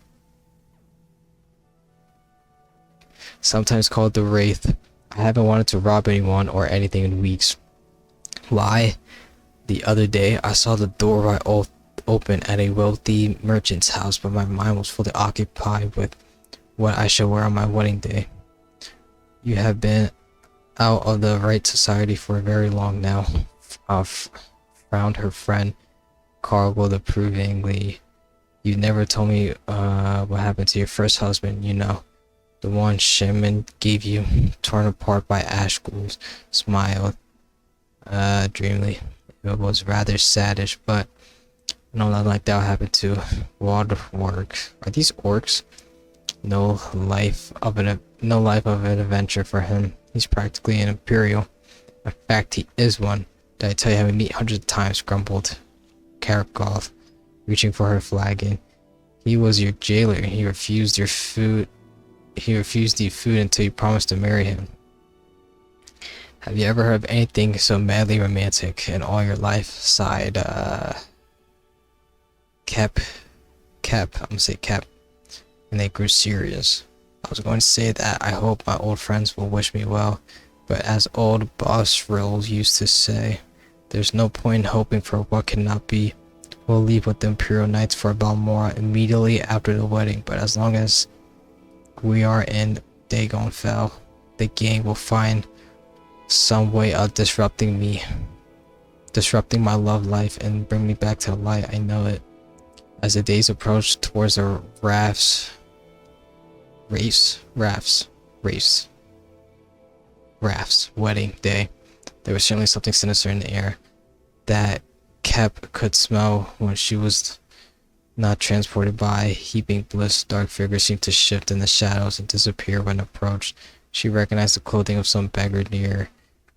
Sometimes called the Wraith. I haven't wanted to rob anyone or anything in weeks. Why? The other day, I saw the door wide open at a wealthy merchant's house, but my mind was fully occupied with what I should wear on my wedding day. You have been out of the right society for very long now, frowned her friend, Cargill approvingly. You never told me what happened to your first husband, you know. The one Shaman gave you, torn apart by ash ghouls, smiled dreamily. It was rather saddish, but no, nothing like that happened to Wardwork. Are these orcs? No life of an adventure for him. He's practically an imperial. In fact, he is one. Did I tell you how we meet hundreds of times? Grumbled Karakov, reaching for her flagon. He was your jailer. He refused your food. He refused you food until you promised to marry him. Have you ever heard of anything so madly romantic in all your life? Sighed, Cap. I'm gonna say Cap. And they grew serious. I was going to say that I hope my old friends will wish me well, but as old Boss Rill used to say, there's no point in hoping for what cannot be. We'll leave with the Imperial Knights for Balmora immediately after the wedding, but as long as we are in Dagon Fell, the gang will find some way of disrupting my love life and bring me back to light. I know it. As the days approached towards the rafts wedding day, there was certainly something sinister in the air that Cap could smell when she was not transported by heaping bliss. Dark figures seemed to shift in the shadows and disappear when approached. She recognized the clothing of some beggar near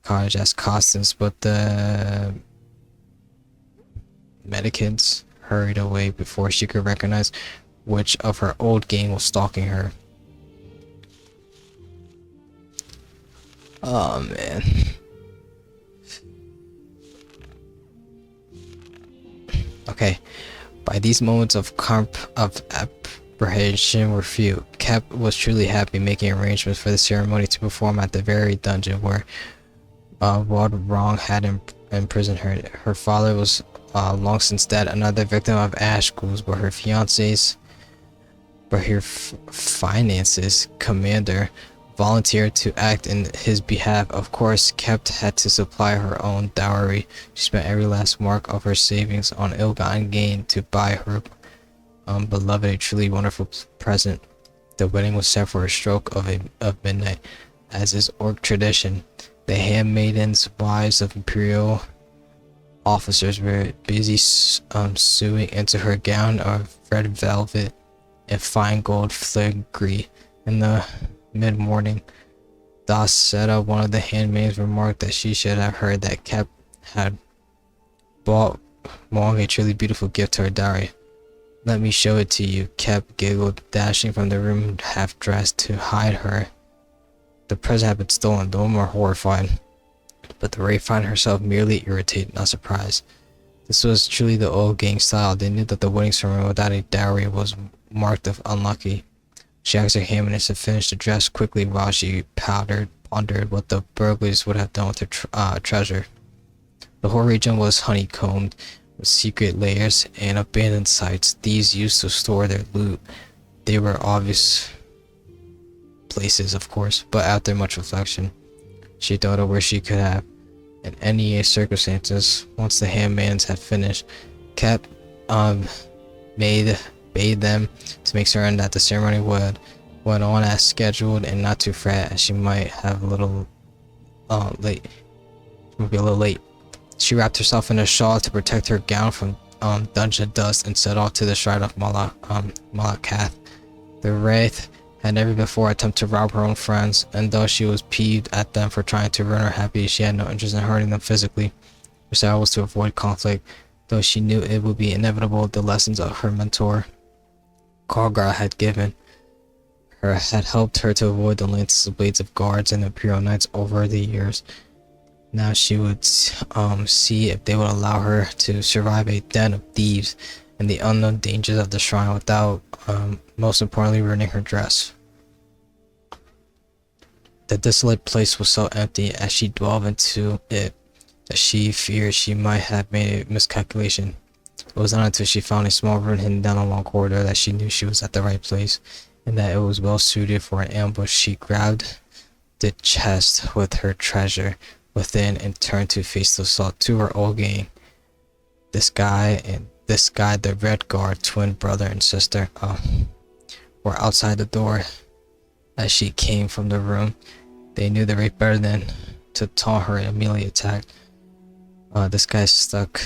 cottage as costumes, but the medicants hurried away before she could recognize which of her old gang was stalking her. Oh man. Okay. By these moments of apprehension were few. Cap was truly happy, making arrangements for the ceremony to perform at the very dungeon where Wrong had imprisoned her. Her father was long since dead, another victim of ash ghouls, but her finances commander volunteered to act in his behalf. Of course, Cap had to supply her own dowry. She spent every last mark of her savings on ill-gotten gain to buy her beloved a truly wonderful present. The wedding was set for a stroke of midnight, as is orc tradition. The handmaidens, wives of imperial officers, were busy sewing into her gown of red velvet and fine gold filigree. In the mid-morning, Seyda, one of the handmaids, remarked that she should have heard that Cap had bought Wong a truly beautiful gift to her dowry. Let me show it to you, Cap giggled, dashing from the room half-dressed to hide her. The present had been stolen. The women were horrified, but the Wraith found herself merely irritated, not surprised. This was truly the old gang style. They knew that the wedding ceremony without a dowry was marked of unlucky. She asked her handmaidens to finish the dress quickly while she pondered what the burglars would have done with her treasure. The whole region was honeycombed with secret layers and abandoned sites. These used to store their loot. They were obvious places, of course, but after much reflection, she thought of where she could have. In any circumstances, once the handmaidens had finished, Cap bade them to make certain that the ceremony went on as scheduled and not to fret, as she might have a little late. She wrapped herself in a shawl to protect her gown from dungeon dust and set off to the shrine of Malakath. The Wraith had never before attempted to rob her own friends, and though she was peeved at them for trying to ruin her happy, she had no interest in hurting them physically. Her style was to avoid conflict, though she knew it would be inevitable. The lessons of her mentor Kargar had given her had helped her to avoid the lances blades of guards and Imperial Knights over the years. Now she would see if they would allow her to survive a den of thieves and the unknown dangers of the shrine without, most importantly, ruining her dress. The desolate place was so empty as she dwelled into it that she feared she might have made a miscalculation. It was not until she found a small room hidden down a long corridor that she knew she was at the right place and that it was well suited for an ambush. She grabbed the chest with her treasure within and turned to face the assault. To her old gang, this guy, the Red Guard, twin brother and sister, were outside the door as she came from the room. They knew the rape better than to taunt her and immediately attacked. This guy struck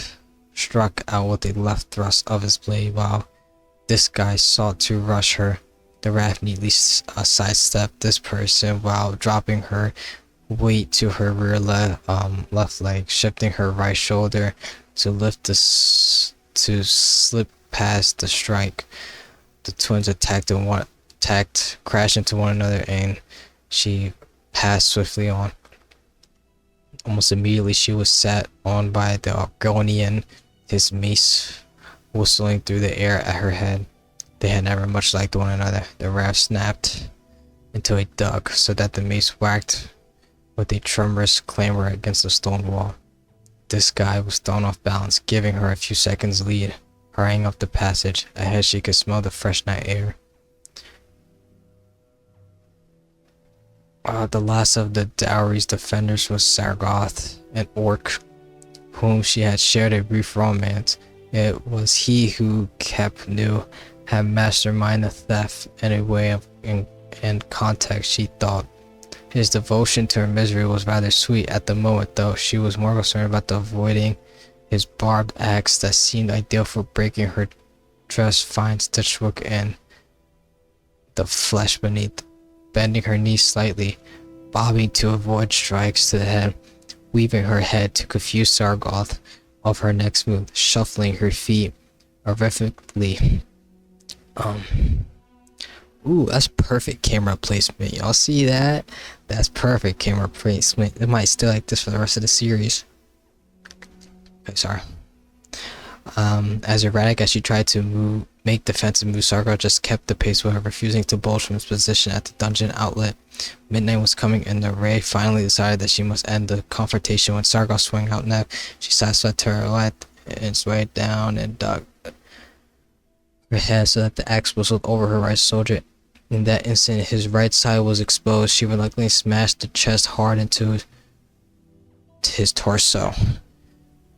out with a left thrust of his blade while this guy sought to rush her. The raft neatly sidestepped this person while dropping her weight to her rear left leg, shifting her right shoulder to slip past the strike. The twins crashed into one another, and she passed swiftly on. Almost immediately, she was sat on by the Argonian, his mace whistling through the air at her head. They had never much liked one another. The raft snapped into a duck so that the mace whacked with a tremorous clamor against the stone wall. This guy was thrown off balance, giving her a few seconds lead. Hurrying up the passage, ahead she could smell the fresh night air. The last of the dowry's defenders was Sargoth, an orc, whom she had shared a brief romance. It was he who had masterminded the theft in a way of in context, she thought. His devotion to her misery was rather sweet at the moment, though. She was more concerned about avoiding his barbed axe that seemed ideal for breaking her dress fine stitchwork and the flesh beneath. Bending her knees slightly, bobbing to avoid strikes to the head, weaving her head to confuse Sargoth of her next move, shuffling her feet horrifically. Ooh, that's perfect camera placement. Y'all see that? That's perfect camera placement. It might stay like this for the rest of the series. Okay, sorry. As erratic as she tried to make defensive moves, Sargoth just kept the pace with her, refusing to budge from his position at the dungeon outlet. Midnight was coming, and the Ray finally decided that she must end the confrontation. When Sargoth swung out next, she sidestepped her left and swayed down and ducked her head so that the axe whistled over her right shoulder. In that instant, his right side was exposed. She reluctantly smashed the chest hard into his torso.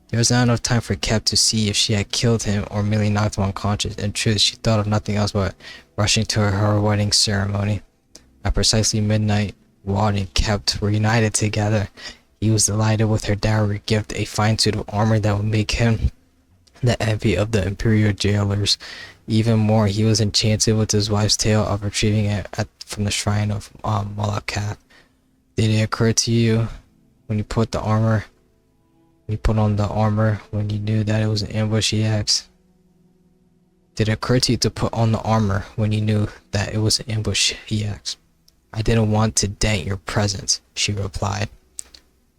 There was not enough time for Kep to see if she had killed him or merely knocked him unconscious. In truth, she thought of nothing else but rushing to her wedding ceremony. At precisely midnight, Ward and Kep were united together. He was delighted with her dowry gift, a fine suit of armor that would make him the envy of the Imperial jailers. Even more, he was enchanted with his wife's tale of retrieving it from the shrine of Malakath. Did it occur to you when you put on the armor, when you knew that it was an ambush, he asked. Did it occur to you to put on the armor when you knew that it was an ambush, he asked. I didn't want to dent your presence, she replied,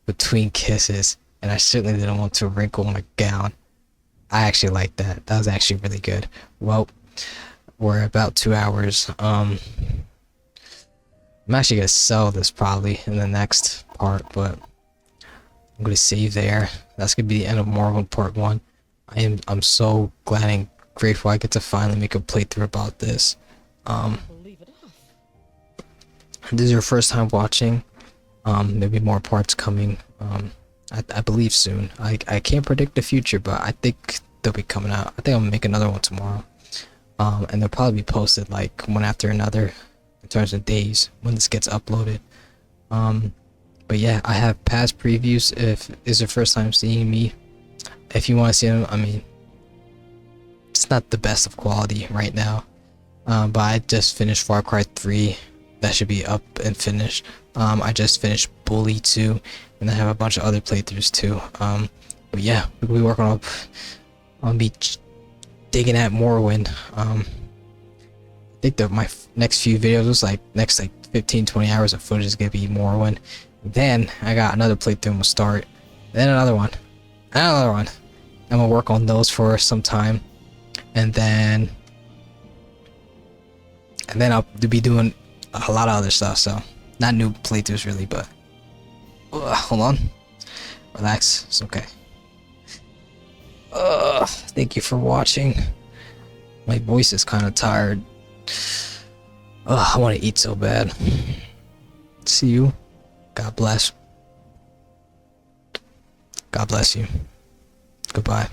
between kisses, and I certainly didn't want to wrinkle my gown. I actually like that. That was actually really good. Well, we're about 2 hours. I'm actually gonna sell this probably in the next part, but I'm gonna save there. That's gonna be the end of Morrowind Part 1. I'm so glad and grateful I get to finally make a playthrough about this. If this is your first time watching, maybe more parts coming. I believe soon. I can't predict the future, but I think they'll be coming out. I think I'm gonna make another one tomorrow. And they'll probably be posted like one after another in terms of days when this gets uploaded. But yeah, I have past previews if it's your first time seeing me. If you want to see them, I mean, it's not the best of quality right now. But I just finished Far Cry 3. That should be up and finished. I just finished Bully 2, and I have a bunch of other playthroughs too. But yeah, we'll be working on. I'll be digging at Morrowind. I think that my next few videos, next 15-20 hours of footage is gonna be Morrowind. Then I got another playthrough will start. Then another one. Another one. I'm gonna work on those for some time. And then I'll be doing a lot of other stuff, so not new playthroughs really, but hold on. Relax, it's okay. Thank you for watching. My voice is kind of tired. I want to eat so bad. See you. God bless. God bless you. Goodbye.